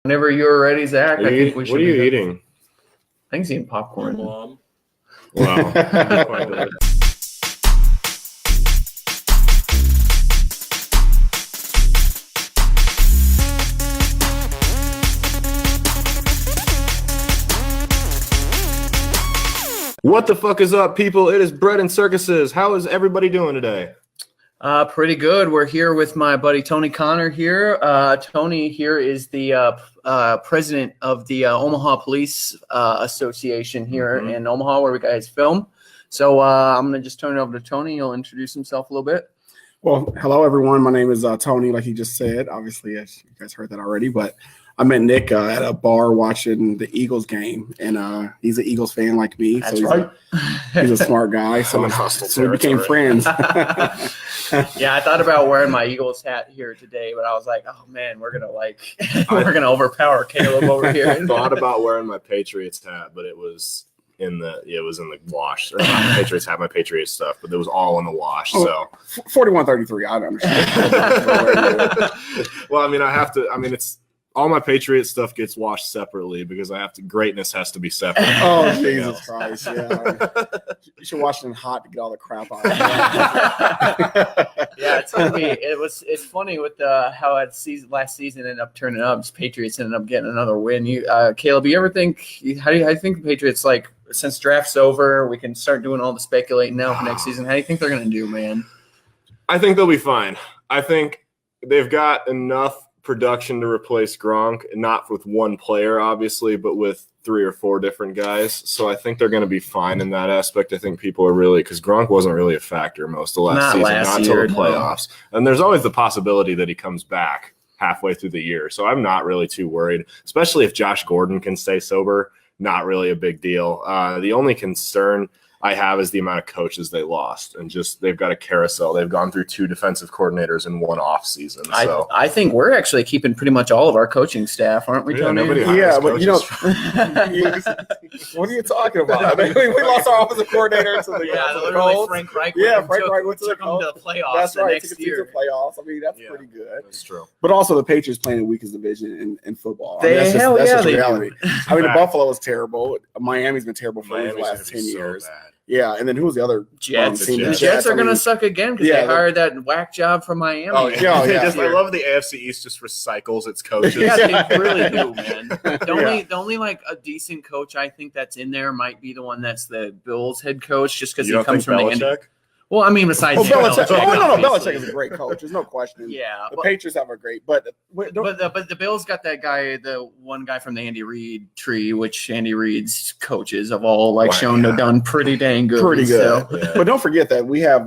Whenever you're ready, Zach, I think we should. What are you eating? I think he's eating popcorn. Wow. Quite delicious. What the fuck is up, people? It is Brett and Circuses. How is everybody doing today? Pretty good. We're here with my buddy Tony Connor here. Tony here is the president of the Omaha Police Association here in Omaha, where we guys film. So I'm going to just turn it over to Tony. He'll introduce himself a little bit. Well, hello, everyone. My name is Tony, like he just said. Obviously, you guys heard that already, but I met Nick at a bar watching the Eagles game, and he's an Eagles fan like me. That's so right. He's a smart guy, so we became friends. Yeah, I thought about wearing my Eagles hat here today, but I was like, oh man, we're gonna overpower Caleb over here. I thought about wearing my Patriots hat, but it was in the wash. Or not my Patriots hat, my Patriots stuff, but it was all in the wash. So 41-33, I don't understand. Well, I mean, it's all my Patriots stuff gets washed separately because greatness has to be separate. Oh, Jesus Christ. Yeah. You should wash it in hot to get all the crap out of it. Yeah, it's funny with how last season ended up turning up. Patriots ended up getting another win. Caleb, you ever think how do you think the Patriots, like, since draft's over, we can start doing all the speculating now for next season? How do you think they're gonna do, man? I think they'll be fine. I think they've got enough production to replace Gronk, not with one player, obviously, but with 3 or 4 different guys. So I think they're going to be fine in that aspect. I think people are really, because Gronk wasn't really a factor most of last season, not until the playoffs. No. And there's always the possibility that he comes back halfway through the year. So I'm not really too worried, especially if Josh Gordon can stay sober. Not really a big deal. The only concern I have is the amount of coaches they lost, and just they've got a carousel. They've gone through 2 defensive coordinators in one off season. So I think we're actually keeping pretty much all of our coaching staff, aren't we, Tony? Yeah, but what are you talking about? I mean, we lost our offensive coordinator to the literally Frank Reich. Frank Reich went to the playoffs. That's right. Next year. Playoffs. I mean, that's pretty good. That's true. But also, the Patriots playing the weakest division in football. That's just reality. I mean, Buffalo is terrible. Miami's been terrible for the last 10 years. Bad. Yeah, and then who was the other Jets? team? The Jets are going to suck again because they hired that whack job from Miami. Oh, yeah. I love the AFC East just recycles its coaches. Yeah, they really do, man. The only like a decent coach I think that's in there might be the one that's the Bills head coach, just because he comes from the end. Well, I mean, besides Belichick. Belichick. Belichick is a great coach. There's no question. Yeah, the Patriots have a great, but the Bills got that guy, the one guy from the Andy Reid tree, which Andy Reid's coaches have all shown to done pretty dang good. Pretty good. So. Yeah. But don't forget that we have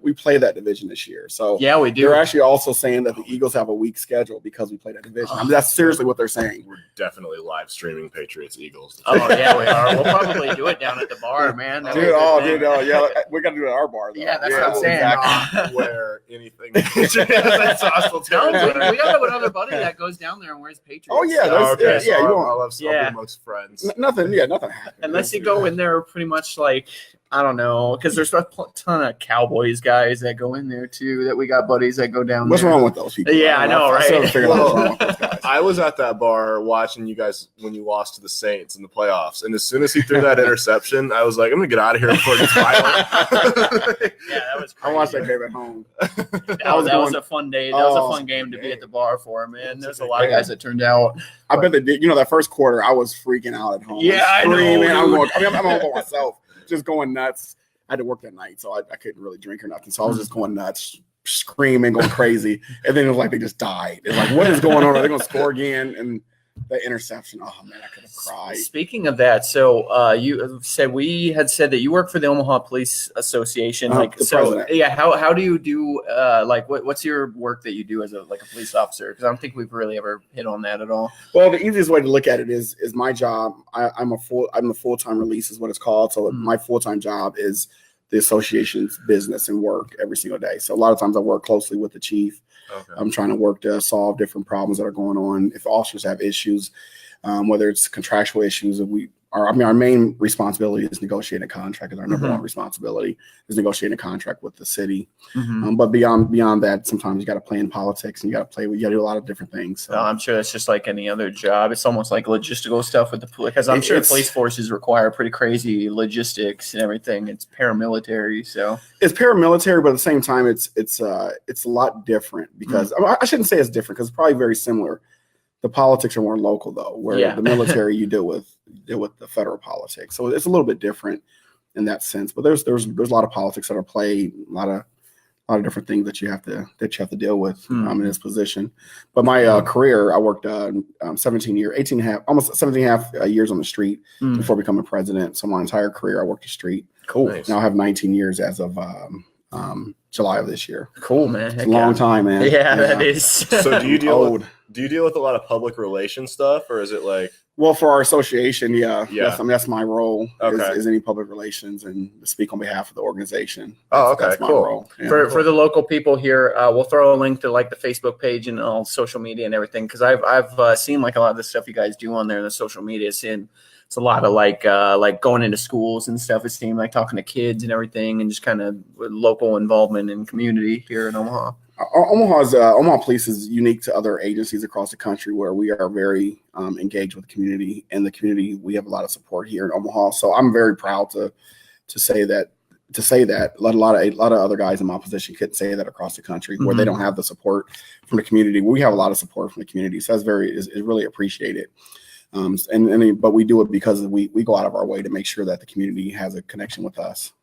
we play that division this year. So yeah, we do. They're actually also saying that the Eagles have a weak schedule because we play that division. I mean, that's seriously what they're saying. We're definitely live streaming Patriots Eagles. Oh yeah, we are. We'll probably do it down at the bar, man. Yeah. We got to do it at our bar. Though. Yeah, that's what I'm saying. Exactly. Where anything. That's hostile territory. We got another buddy that goes down there and wears Patriots. Oh yeah, I'll have something amongst friends. Nothing happened. Unless you go in there pretty much like, I don't know, because there's a ton of Cowboys guys that go in there too. That we got buddies that go down. What's there. wrong with those people? Yeah, I know, right? I was at that bar watching you guys when you lost to the Saints in the playoffs, and as soon as he threw that interception, I was like, I'm gonna get out of here before it gets violent. Yeah, that was crazy. I watched that game at home. That was a fun day. That was a fun game to be at the bar for, man. There's a lot of guys that turned out. I bet they did. That first quarter, I was freaking out at home. Yeah, I know. I'm home by myself, just going nuts. I had to work that night, so I couldn't really drink or nothing. So I was just going nuts, screaming, going crazy. And then it was like they just died. It's like, what is going on? Are they going to score again? And the interception. Oh man, I could have cried. Speaking of that, so you said that you work for the Omaha Police Association. President. Yeah. How do you do what's your work that you do as a police officer? Because I don't think we've really ever hit on that at all. Well, the easiest way to look at it is my job. I'm the full-time release is what it's called. So my full-time job is the association's business and work every single day. So a lot of times I work closely with the chief. Okay. I'm trying to work to solve different problems that are going on. If officers have issues, whether it's contractual issues, our main responsibility is negotiating a contract. Our number one responsibility is negotiating a contract with the city. But beyond that, sometimes you got to play in politics and you got to do a lot of different things. So. I'm sure that's just like any other job. It's almost like logistical stuff with the police, because I'm sure police forces require pretty crazy logistics and everything. It's paramilitary, so it's paramilitary, but at the same time, it's a lot different because I shouldn't say it's different because it's probably very similar. The politics are more local though, where the military you deal with the federal politics, so it's a little bit different in that sense. But there's a lot of politics that are played, a lot of different things that you have to deal with in this position. But my career, I worked 17 years, 18 and a half, almost 17 and a half years on the street before becoming president. So my entire career, I worked the street. Cool. Nice. Now I have 19 years as of July of this year. Cool, man. It's a long time, man. Yeah, that is. So do you deal with a lot of public relations stuff, or is it like? Well, for our association, Yeah. Yes, I mean, that's my role. Okay. Is any public relations and speak on behalf of the organization. Oh, okay, That's my cool. role. Yeah. For the local people here, we'll throw a link to like the Facebook page and all social media and everything, because I've seen like a lot of the stuff you guys do on there in the social media. It's a lot of like going into schools and stuff. It seemed like talking to kids and everything, and just kind of local involvement in community here in Omaha. Omaha Police is unique to other agencies across the country, where we are very engaged with the community. And the community, we have a lot of support here in Omaha. So I'm very proud to say that. A lot of other guys in my position couldn't say that across the country, where they don't have the support from the community. We have a lot of support from the community, so that's is really appreciated. But we do it because we go out of our way to make sure that the community has a connection with us.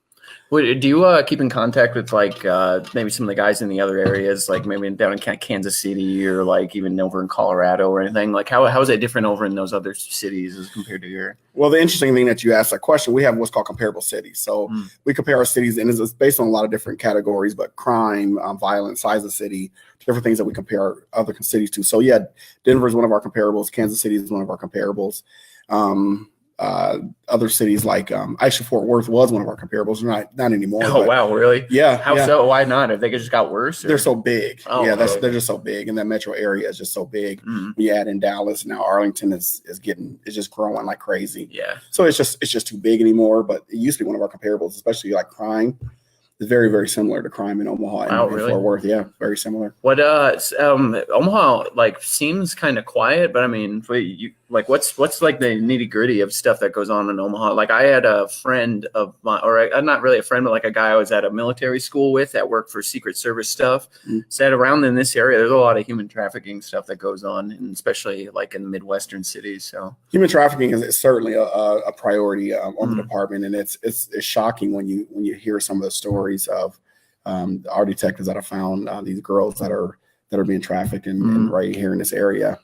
Do you keep in contact with like maybe some of the guys in the other areas, like maybe down in Kansas City or like even over in Colorado or anything? Like how is it different over in those other cities as compared to your? Well, the interesting thing that you asked that question, we have what's called comparable cities. So we compare our cities, and it's based on a lot of different categories, but crime, violence, size of city, different things that we compare other cities to. So yeah, Denver is one of our comparables. Kansas City is one of our comparables. Other cities like actually Fort Worth was one of our comparables, not anymore. Oh wow, really? Yeah. How so? Why not? If they just got worse? Or? They're so big. Oh, yeah, really? They're just so big, and that metro area is just so big. You add in Dallas, now Arlington is just growing like crazy. Yeah. So it's just too big anymore. But it used to be one of our comparables, especially like crime. It's very, very similar to crime in Omaha and really? Fort Worth. Yeah, very similar. What Omaha like seems kind of quiet, but I mean, what's like the nitty gritty of stuff that goes on in Omaha? Like I had a friend of mine, or not really a friend, but like a guy I was at a military school with that worked for Secret Service stuff. Said around in this area, there's a lot of human trafficking stuff that goes on, and especially like in the Midwestern cities. So human trafficking is certainly a priority on the department, and it's shocking when you hear some of the stories of our detectives that have found these girls that are being trafficked and right here in this area.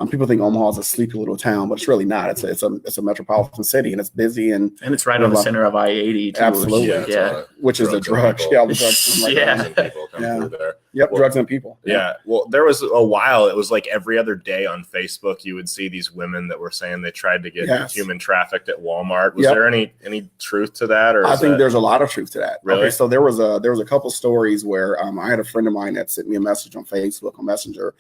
People think Omaha is a sleepy little town, but it's really not. It's a metropolitan city, and it's busy and it's right on the center of I-80 too. Absolutely, yeah. Which is the drugs. Yeah, all the drugs. People come through there. Yep, drugs and people. Yeah. Well, there was a while. It was like every other day on Facebook, you would see these women that were saying they tried to get human trafficked at Walmart. Was there any truth to that? Or I think there's a lot of truth to that. Really? Okay, so there was a couple stories where I had a friend of mine that sent me a message on Facebook on Messenger.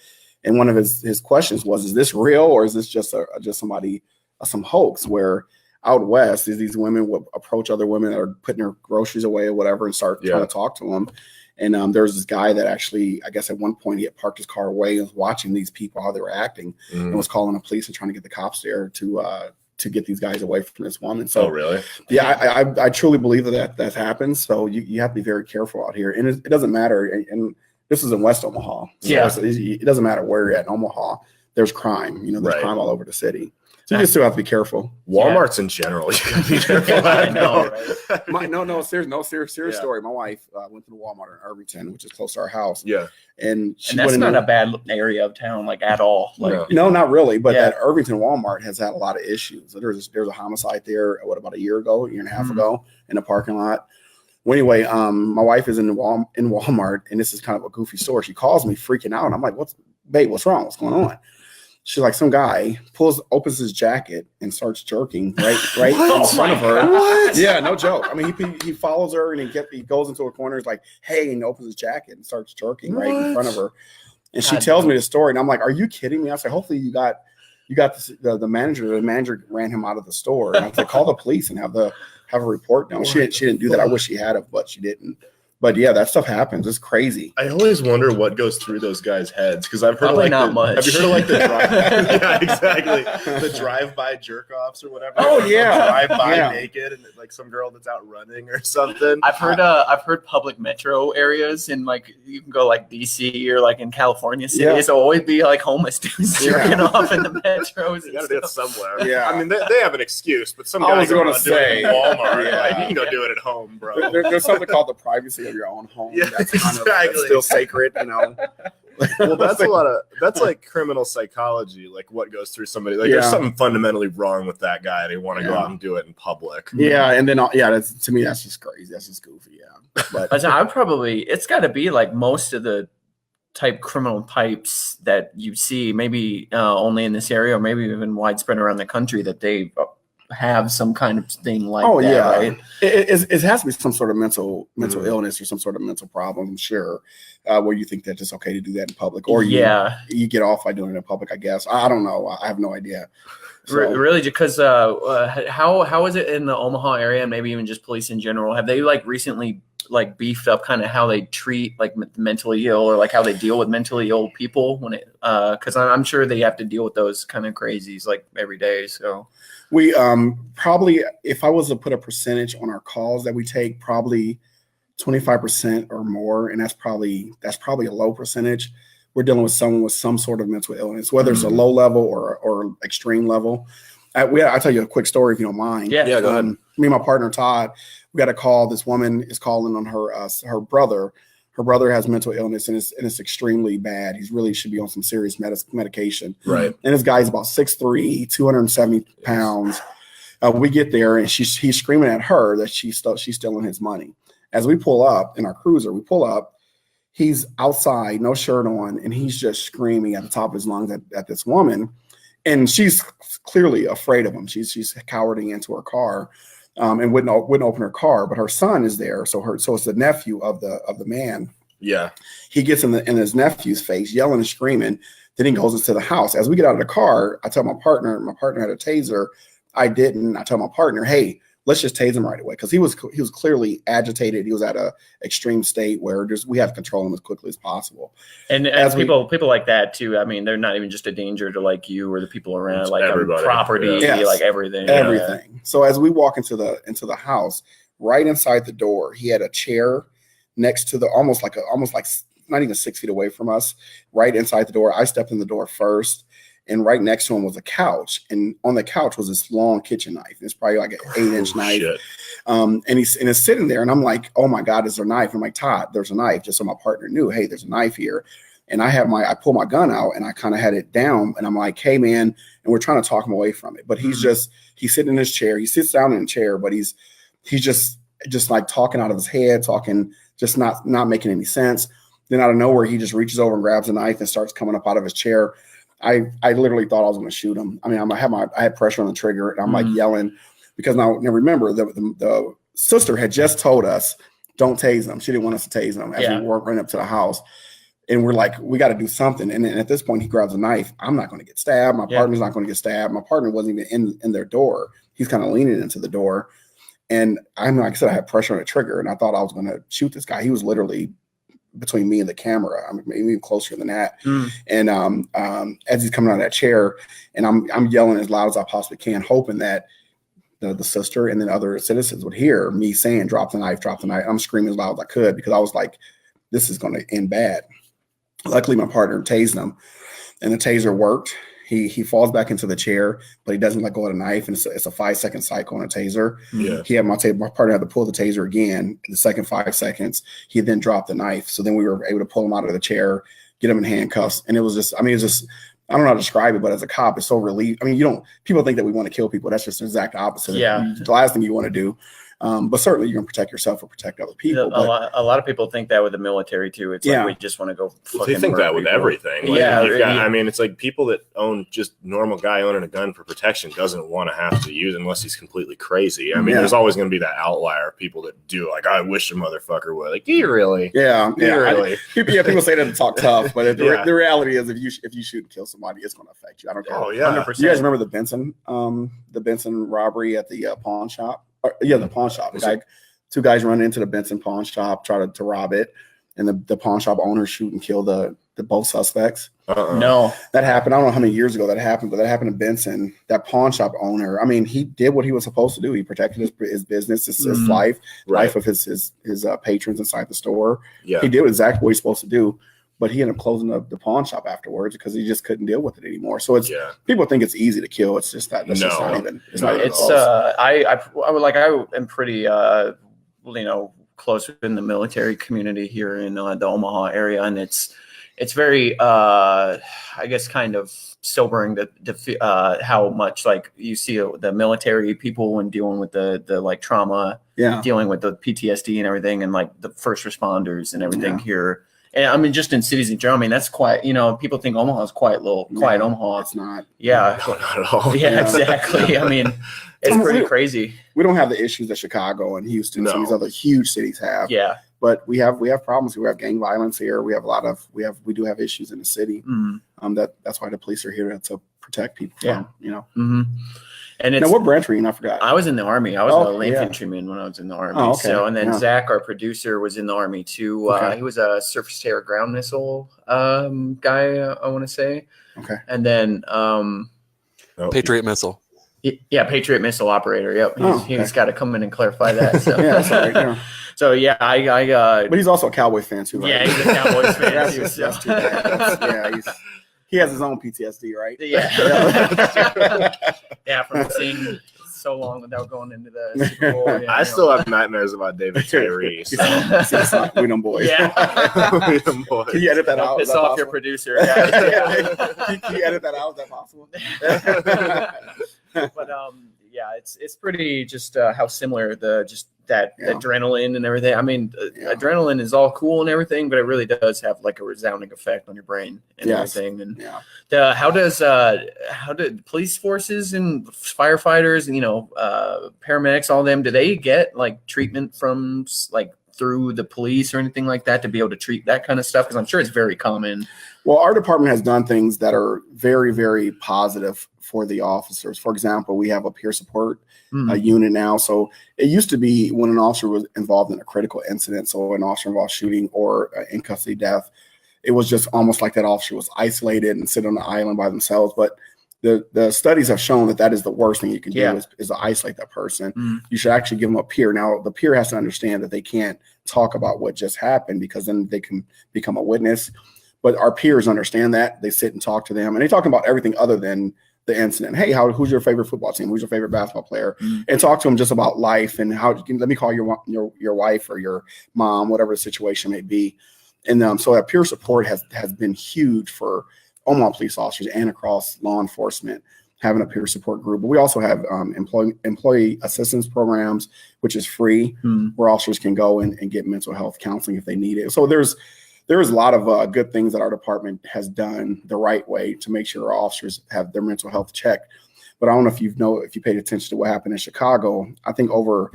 And one of his questions was, is this real, or is this just some hoax where out west these women will approach other women that are putting their groceries away or whatever and start trying to talk to them. And there was this guy that actually, I guess at one point he had parked his car away and was watching these people, how they were acting, and was calling the police and trying to get the cops there to get these guys away from this woman. So, really? Yeah, I truly believe that happens. So you have to be very careful out here. And it doesn't matter. And this is in West Omaha. So it doesn't matter where you're at in Omaha. There's crime. There's crime all over the city. So you just still have to be careful. Walmart's in general. You gotta be careful. I know, right? Serious story. My wife went to the Walmart in Irvington, which is close to our house. Yeah. And that's not a bad area of town, like at all. Like no, not really. But that Irvington Walmart has had a lot of issues. There's a homicide there. About a year and a half ago in a parking lot. Well, anyway, my wife is in Walmart, and this is kind of a goofy story. She calls me freaking out, and I'm like, what's wrong? What's going on? She's like, some guy opens his jacket and starts jerking right in front of her. What? Yeah, no joke. I mean, he follows her and he goes into a corner. He's like, hey, and opens his jacket and starts jerking right in front of her. And she tells me the story, and I'm like, are you kidding me? I said, hopefully you got you got the manager. The manager ran him out of the store. And I said, call the police and have a report done. She didn't do that. I wish she had it, but she didn't. But yeah, that stuff happens. It's crazy. I always wonder what goes through those guys' heads because I've heard Probably not much. Have you heard of like the drive? Yeah, exactly. The drive-by jerk-offs or whatever. Oh yeah, drive-by naked and like some girl that's out running or something. I've heard public metro areas in like you can go like DC or like in California cities. There'll always be like homeless dudes jerking off in the metros. You gotta do it somewhere. Yeah, I mean they have an excuse, but some guys going to say Walmart. Like, you can go do it at home, bro. There's something called the privacy of your own home. Yeah, that's kind of exactly. still sacred, you know. Well, that's like criminal psychology, like what goes through somebody. Like there's something fundamentally wrong with that guy. They want to go out and do it in public. Yeah, and then to me that's just crazy. That's just goofy. Yeah, but it's got to be like most of the type criminal types that you see, maybe only in this area or maybe even widespread around the country, that they have some kind of thing like that, right? It has to be some sort of mental illness or some sort of mental problem, sure, where you think that it's okay to do that in public, or you get off by doing it in public, I guess. I don't know. I have no idea. So, really, because how is it in the Omaha area and maybe even just police in general? Have they like recently like beefed up kind of how they treat like mentally ill or like how they deal with mentally ill people when it because I'm sure they have to deal with those kind of crazies like every day. So we probably, if I was to put a percentage on our calls that we take, probably 25% or more, and that's probably a low percentage. We're dealing with someone with some sort of mental illness, whether it's a low level or extreme level. I'll tell you a quick story if you don't mind. Yeah, go ahead. Me and my partner Todd, we got a call. This woman is calling on her brother. Her brother has mental illness and it's extremely bad. He really should be on some serious medication. Right. And this guy's about 6'3", 270 pounds. We get there and he's screaming at her that she's stealing his money. As we pull up in our cruiser, he's outside, no shirt on, and he's just screaming at the top of his lungs at this woman. And she's clearly afraid of him. She's cowering into her car. And wouldn't open her car, but her son is there. So it's the nephew of the man. Yeah. He gets in his nephew's face, yelling and screaming. Then he goes into the house. As we get out of the car, I tell my partner had a taser. I didn't. I tell my partner, hey, let's just tase him right away. Because he was clearly agitated. He was at a extreme state where we have to control him as quickly as possible. And as people like that too, I mean, they're not even just a danger to like you or the people around, like property, like everything. So as we walk into the house, right inside the door, he had a chair next to almost like not even 6 feet away from us, right inside the door. I stepped in the door first. And right next to him was a couch, and on the couch was this long kitchen knife. It's probably like an 8-inch knife. And it's sitting there, and I'm like, "Oh my God, is there a knife?" I'm like, "Todd, there's a knife." Just so my partner knew, "Hey, there's a knife here." And I pull my gun out, and I kind of had it down, and I'm like, "Hey, man," and we're trying to talk him away from it, but he's sitting in his chair. He sits down in a chair, but he's just like talking out of his head, talking just not making any sense. Then out of nowhere, he just reaches over and grabs a knife and starts coming up out of his chair. I literally thought I was going to shoot him. I mean, I had pressure on the trigger, and I'm like yelling because now remember the sister had just told us don't tase them. She didn't want us to tase them as we were running up to the house, and we're like, we got to do something. And then at this point, he grabs a knife. I'm not going to get stabbed. My partner's not going to get stabbed. My partner wasn't even in their door. He's kind of leaning into the door, and like I said, I had pressure on the trigger, and I thought I was going to shoot this guy. He was literally between me and the camera. I mean, maybe even closer than that. And as he's coming out of that chair, and I'm yelling as loud as I possibly can, hoping that the sister and then other citizens would hear me saying, "Drop the knife, drop the knife." I'm screaming as loud as I could because I was like, this is going to end bad. Luckily, my partner tased him, and the taser worked. He falls back into the chair, but he doesn't let go of the knife, and it's a 5-second cycle on a taser. Yeah. He had my partner had to pull the taser again. The second 5 seconds, he then dropped the knife. So then we were able to pull him out of the chair, get him in handcuffs, and it was just, I don't know how to describe it, but as a cop, it's so relieved. I mean, people think that we want to kill people. That's just the exact opposite. Yeah. The last thing you want to do. But certainly you're gonna protect yourself or protect other people. A lot of people think that with the military too. It's like we just want to go. They think that with everything. Like, I mean, it's like people that own just normal guy owning a gun for protection doesn't want to have to use it unless he's completely crazy. I mean, there's always going to be that outlier people that do. Like, I wish a motherfucker would. Like, do you really? Yeah, really? People say that to talk tough, but the reality is, if you shoot and kill somebody, it's going to affect you. I don't care. Oh yeah, 100%. You guys remember the Benson robbery at the pawn shop? The pawn shop. Two guys run into the Benson pawn shop, try to rob it, and the pawn shop owner shoot and kill the both suspects. No, that happened. I don't know how many years ago that happened, but that happened in Benson. That pawn shop owner, I mean, he did what he was supposed to do. He protected his business, his life of his patrons inside the store. Yeah, he did exactly what he's supposed to do. But he ended up closing the pawn shop afterwards because he just couldn't deal with it anymore. So it's people think it's easy to kill. It's just that. That's just not even. It's not even close. I am pretty close within the military community here in the Omaha area, and it's very I guess kind of sobering to how much like you see the military people when dealing with the like trauma, dealing with the PTSD and everything, and like the first responders and everything here. And I mean, just in cities in general, I mean, that's quiet. People think Omaha is quiet Omaha. It's not. Yeah. No, not at all. Yeah, exactly. I mean, it's pretty crazy. We don't have the issues that Chicago and Houston, some of these other huge cities have. Yeah. But we have problems. We have gang violence here. We have we do have issues in the city. That's why the police are here to protect people. Mm-hmm. And now, what branch were you in? I forgot. I was in the Army. I was an infantryman when I was in the Army. Oh, okay. So, and then Zach, our producer, was in the Army too. He was a surface-to-air ground missile guy, I want to say. Okay. And then Patriot missile. Yeah, Patriot missile operator. Yep. He's got to come in and clarify that. So that's all right. Yeah. So I but he's also a Cowboys fan too, right? Yeah, he's a Cowboys fan too. That's too bad. He has his own PTSD, right? Yeah. Yeah, from seeing so long without going into the Super Bowl. I still have nightmares about David Tyree. So. We them boys. Yeah. We them boys. Can you edit that out? Piss off your producer. Can you edit that out? Is that possible? But it's pretty just how similar that adrenaline and everything. I mean, adrenaline is all cool and everything, but it really does have like a resounding effect on your brain and everything. And how did police forces and firefighters and paramedics, all of them, do they get like treatment from like through the police or anything like that to be able to treat that kind of stuff? Because I'm sure it's very common. Well, our department has done things that are very, very positive for the officers. For example, we have a peer support unit now. So it used to be when an officer was involved in a critical incident, so an officer involved shooting or in custody death, it was just almost like that officer was isolated and sit on the island by themselves. But the studies have shown that is the worst thing you can do is to isolate that person. You should actually give them a peer. Now, the peer has to understand that they can't talk about what just happened because then they can become a witness. But our peers understand that. They sit and talk to them, and they talk about everything other than the incident. Hey, who's your favorite football team? Who's your favorite basketball player? And talk to them just about life and let me call your wife or your mom, whatever the situation may be. And so that peer support has been huge for Omaha police officers and across law enforcement, having a peer support group. But we also have employee assistance programs, which is free, where officers can go and get mental health counseling if they need it. So there's a lot of good things that our department has done the right way to make sure our officers have their mental health checked. But I don't know if you paid attention to what happened in Chicago. I think over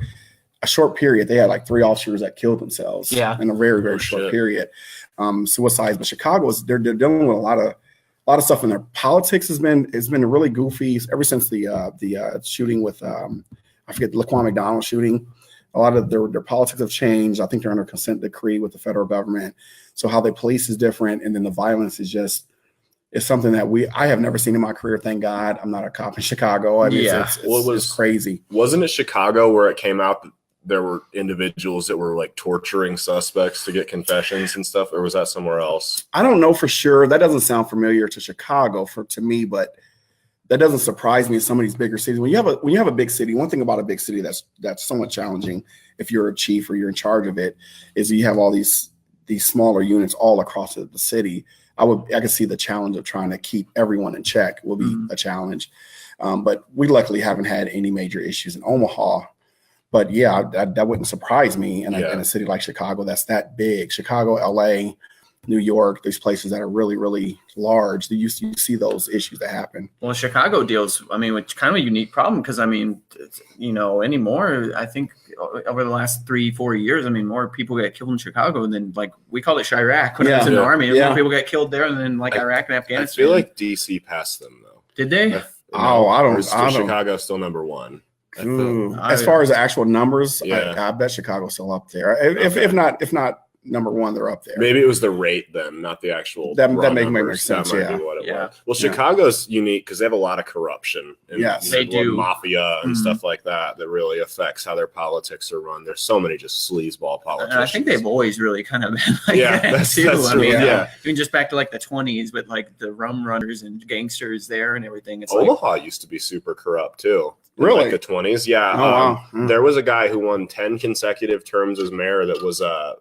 a short period, they had like 3 officers that killed themselves in a very, very short period. Suicides. But they're dealing with a lot of stuff in their politics has been really goofy ever since the shooting with I forget the Laquan McDonald shooting. A lot of their politics have changed. I think they're under consent decree with the federal government. So how they police is different, and then the violence is something that I have never seen in my career. Thank God I'm not a cop in Chicago. I mean, it's crazy. Wasn't it Chicago where it came out that there were individuals that were like torturing suspects to get confessions and stuff, or was that somewhere else? I don't know for sure. That doesn't sound familiar to Chicago to me, but that doesn't surprise me in some of these bigger cities. When you have a big city, one thing about a big city that's somewhat challenging if you're a chief or you're in charge of it is you have all these smaller units all across the city. I could see the challenge of trying to keep everyone in check will be a challenge. But we luckily haven't had any major issues in Omaha. But yeah, that wouldn't surprise me in Yeah. a city like Chicago that's that big. Chicago, LA, New York, these places that are really, really large. You see those issues that happen. Well, Chicago deals, I mean, with kind of a unique problem because, I mean, anymore, I think over the last 3-4 years, I mean, more people get killed in Chicago than, like, we call it Chirac when I was in the Army. Yeah. More people get killed there than, like, Iraq and I Afghanistan. feel like DC passed them though. Did they? I don't. Chicago's still number one. As far as the actual numbers, Yeah. I bet Chicago's still up there. If not number one, they're up there. Maybe it was the rate then, not the actual. That raw make numbers. sense, That might yeah. be what it Yeah. was. Well, Chicago's unique because they have a lot of corruption. And, Yes. They do. Mafia and Mhm. stuff like that really affects how their politics are run. There's so many just sleazeball politicians. And I think they've always really kind of been like Yeah, that that's too. true, I mean, yeah. even just back to like the 20s with like the rum runners and gangsters there and everything. It's like, Omaha used to be super corrupt too. In, Really? like the 20s. Yeah. Oh, wow. Mm. There was a guy who won 10 consecutive terms as mayor that was a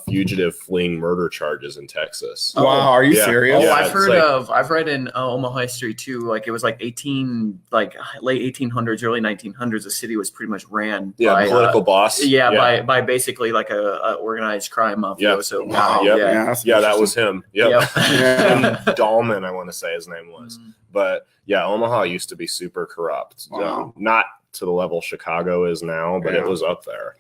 fugitive fleeing murder charges in Texas. Oh. Wow, are you Yeah. serious? Oh, Yeah, I've read in Omaha history too. Like it was like late 1800s, early 1900s. The city was pretty much ran Yeah, by political boss. by basically like a organized crime mafia. Yep. So Wow. Yep. yeah. that's Yeah, that interesting. was him. Yep. Yeah. And Dahlman, I want to say his name was. But yeah, Omaha used to be super corrupt. Wow. Not to the level Chicago is now, but it Yeah. was up there.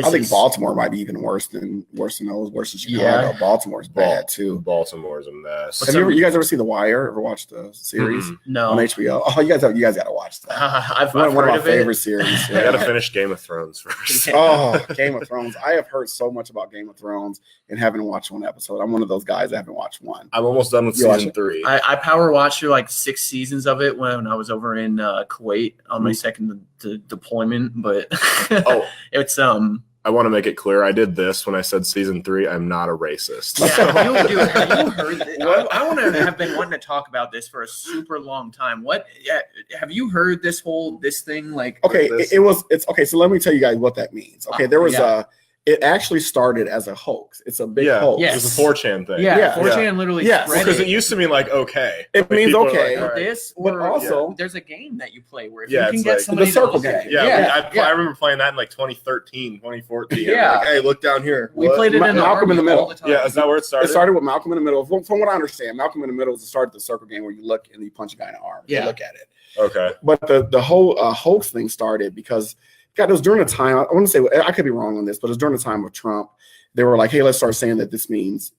I think Baltimore might be even worse than worse than Chicago. Yeah. Baltimore's bad too. Baltimore's a mess. Have you guys ever seen The Wire? Ever watched the series No, on HBO? Oh, you guys got to watch that. I've One heard of my of it. favorite series. I got to finish Game of Thrones first. Oh, Game of Thrones. I have heard so much about Game of Thrones and haven't watched one episode. I'm one of those guys that haven't watched one. I'm almost done with You watch season it? 3. I power watched through like 6 seasons of it when I was over in Kuwait on my second deployment, but Oh. it's I want to make it clear. I did this when I said season 3. I'm not a racist. Yeah, have you heard this? I want to have been wanting to talk about this for a super long time. Have you heard this thing? Like, Okay, this? it's okay. So let me tell you guys what that means. Okay, there was Yeah. it actually started as a hoax. It's a big hoax. Yeah. It was a 4chan thing. yeah, 4chan Yeah. literally Yes. spread Because it. it used to mean like okay. It Like, means people are okay. like, all right. This, But or also- there's a game that you play where if Yeah, you can it's get like- somebody The circle to look at game. it. I remember playing that in like 2013, 2014. Yeah. Like, hey, look down here. We What? played it in the Malcolm in the Army Middle. all the time. Yeah, is that where it It started? started with Malcolm in the Middle. From what I understand, Malcolm in the Middle is the start of the circle game where you look and you punch a guy in the arm. Yeah. You look at it. Okay. But the whole hoax thing started because God, it was during the time. I want to say I could be wrong on this, but it was during the time of Trump. They were like, "Hey, let's start saying that this means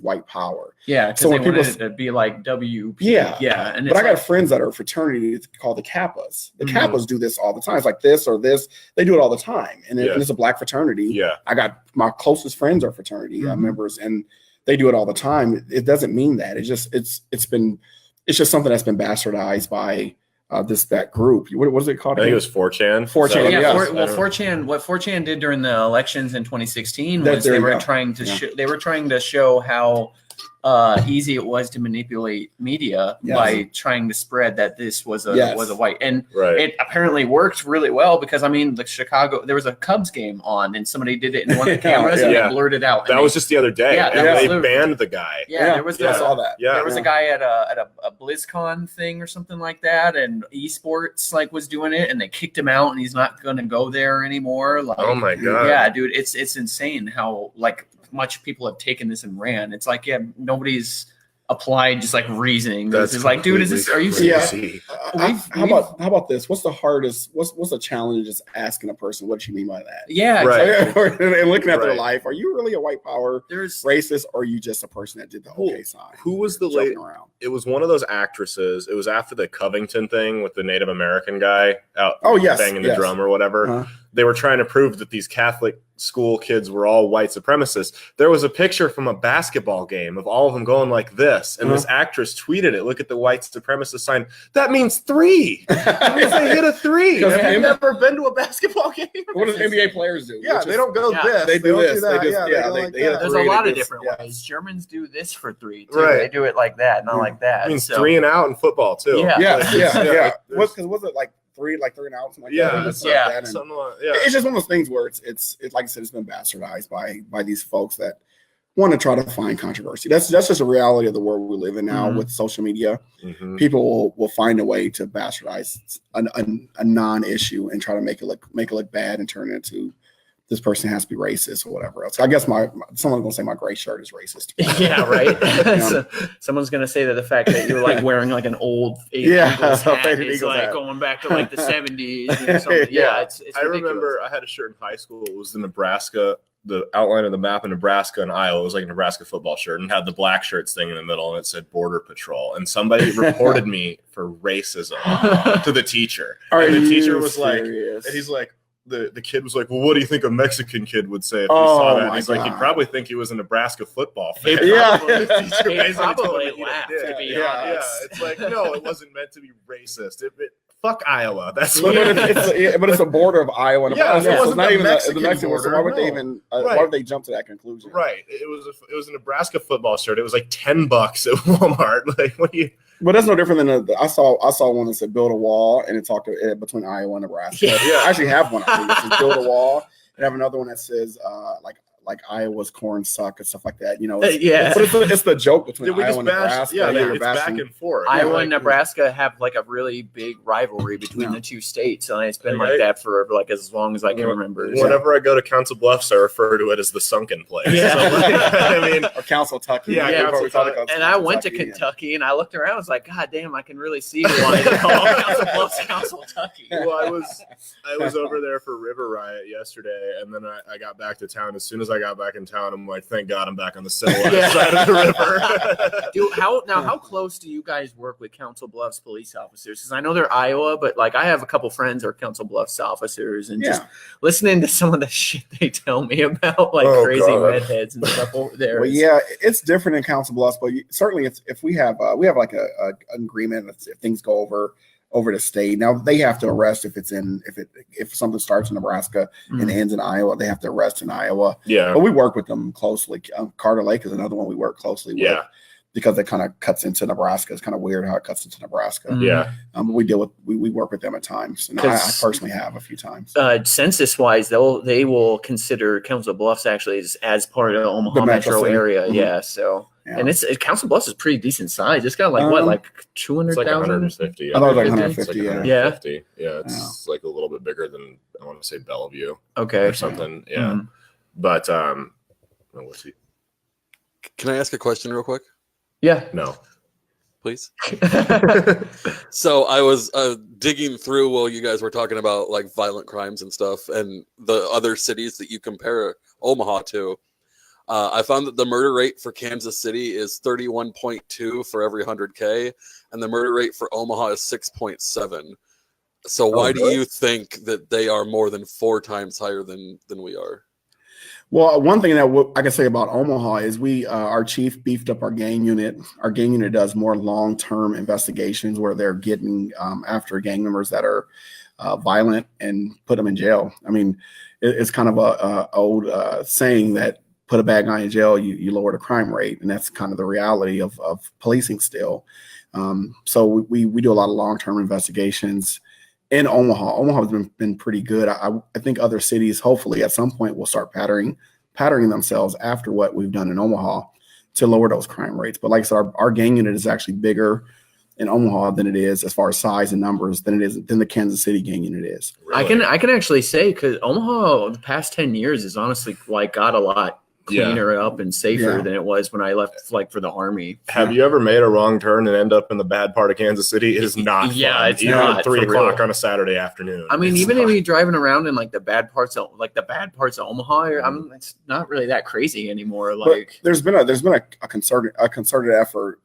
white power." Yeah, because So they when people- wanted it to be like WP. Yeah. Yeah. And But I it's got like, friends that are fraternities called the Kappas. The Mhm. Kappas do this all the time. It's like this or this. They do it all the time, and Yeah. it's a black fraternity. Yeah. I got my closest friends are fraternity Mhm. members, and they do it all the time. It doesn't mean that. It's just something that's been bastardized by that group. What is it called? I think again? it was 4chan. 4chan, yeah, yes. 4chan. What 4chan did during the elections in 2016 That- was there they you were go. trying to Yeah. they were trying to show how easy it was to manipulate media Yes. by trying to spread that this was a Yes. white, and Right. it apparently worked really well because I mean, the Chicago, there was a Cubs game on, and somebody did it in one of the cameras and Yeah. they blurred it out. That and was just the other day. Yeah, and that they was literally- banned the guy. there was I saw that. Yeah. There was a guy at a BlizzCon thing or something like that, and esports was doing it, and they kicked him out, and he's not going to go there anymore. Like, Oh my god. yeah, dude, it's insane how much people have taken this and ran. It's like nobody's applied just reasoning. That's It's like, dude, are you Yeah. crazy? How about this? What's the hardest? What's the challenge? Just asking a person what you mean by that. Yeah, Right. exactly. And looking at their Right. life, are you really a white power There's racist, or are you just a person that did the okay sign? Who was the Joking late? around. It was one of those actresses. It was after the Covington thing with the Native American guy out Oh, yes, banging the yes. drum or whatever. Uh-huh. They were trying to prove that these Catholic school kids were all white supremacists. There was a picture from a basketball game of all of them going like this, and this actress tweeted it. Look at the white supremacist sign. That means 3. That means they hit a 3. Because Have you M- never been to a basketball game? What does NBA players do? Yeah, Which they is- don't go Yeah, this. they do don't this. that. They just- yeah, yeah, go they- like they hit a that. there's three a to lot of this, different yeah. ways. Germans do this for 3 too. Right. They do it like that, not like that. It means So- 3 and out in football too. Yeah. Yeah, Like, yeah. there's- Because was it like three and out? Something like Yeah, that? it's Something like that, and something like, yeah. It's just one of those things where it's like I said, it's been bastardized by these folks that want to try to find controversy. That's just a reality of the world we live in now with social media. People will find a way to bastardize a non-issue and try to make it look bad and turn it into this person has to be racist or whatever else. I guess someone's gonna say my gray shirt is racist. Yeah, right. So, someone's gonna say that the fact that you're like wearing like an old Eagles hat is like going back to like the 70s. Or something. Yeah, it's I remember I had a shirt in high school. It was the Nebraska, the outline of the map of Nebraska and Iowa. It was like a Nebraska football shirt and had the black shirts thing in the middle, and it said Border Patrol. And somebody reported me for racism to the teacher. And the teacher was like, and he's like, the kid was like, well, what do you think a Mexican kid would say if he saw that? And he's like, he'd probably think he was a Nebraska football fan. He probably laughed, to be honest. Yeah, it's like, no, it wasn't meant to be racist. Fuck Iowa. That's but it's a border of Iowa and Nebraska. Yeah, so it's not even Mexican the Mexican border. So why would they even? Why would they jump to that conclusion? Right. It was a Nebraska football shirt. It was like $10 at Walmart. Like, what do you? But that's no different than I saw one that said build a wall and it talked between Iowa and Nebraska. Yeah. I actually have one. I think it says build a wall, and I have another one that says like Iowa's corn suck and stuff like that. You know, but it's the joke between Iowa and Nebraska. Yeah, it's back and forth. Iowa and Nebraska have like a really big rivalry between the two states, and it's been like that for like as long as I can remember. Whenever I go to Council Bluffs, I refer to it as the sunken place. Yeah. So, I mean, or Council Tucky. Yeah. And I went to Kentucky, and I looked around. I was like, God damn, I can really see why they call Council Bluffs Council Tucky. Well, I was over there for River Riot yesterday, and then I got back to town. As soon as I got back in town, I'm like, thank God I'm back on the civilized side of the river. Dude, how close do you guys work with Council Bluffs police officers? Because I know they're Iowa, but like I have a couple friends who are Council Bluffs officers, and just listening to some of the shit they tell me about like crazy redheads and stuff over there. Well, yeah, it's different in Council Bluffs, but certainly if we have like an agreement if things go over the state. Now they have to arrest if something starts in Nebraska and ends in Iowa, they have to arrest in Iowa. Yeah. But we work with them closely. Carter Lake is another one we work closely with. Yeah. Because it kind of cuts into Nebraska. It's kind of weird how it cuts into Nebraska. Yeah. We work with them at times. And I personally have a few times. Census wise, they will consider Council Bluffs actually as part of the Omaha metro area. Mm-hmm. Yeah. So and Council Bluffs is pretty decent size. It's got like 200,000. It's like 150. I thought it was like 150. Yeah. It's like a little bit bigger than I want to say Bellevue. Okay. Or something. Yeah. Mm-hmm. But let's see. Can I ask a question real quick? Yeah. No. Please. So I was digging through while you guys were talking about like violent crimes and stuff and the other cities that you compare Omaha to. I found that the murder rate for Kansas City is 31.2 for every 100K, and the murder rate for Omaha is 6.7. So why do you think that they are more than 4 times higher than we are? Well, one thing that I can say about Omaha is our chief beefed up our gang unit. Our gang unit does more long-term investigations where they're getting after gang members that are violent and put them in jail. I mean, it's kind of a old saying that put a bad guy in jail, you lower the crime rate, and that's kind of the reality of policing still. So we do a lot of long-term investigations. In Omaha, Omaha's been pretty good. I think other cities, hopefully, at some point, will start patterning themselves after what we've done in Omaha to lower those crime rates. But like I said, our gang unit is actually bigger in Omaha than it is as far as size and numbers than the Kansas City gang unit is. Really? I can actually say because Omaha the past 10 years is honestly like got a lot cleaner up and safer than it was when I left like for the Army. Have you ever made a wrong turn and end up in the bad part of Kansas City? It is not fun. It's even not at 3 o'clock on a Saturday afternoon. I mean, even if you're driving around in like the bad parts of Omaha, it's not really that crazy anymore. Like but there's been a concerted effort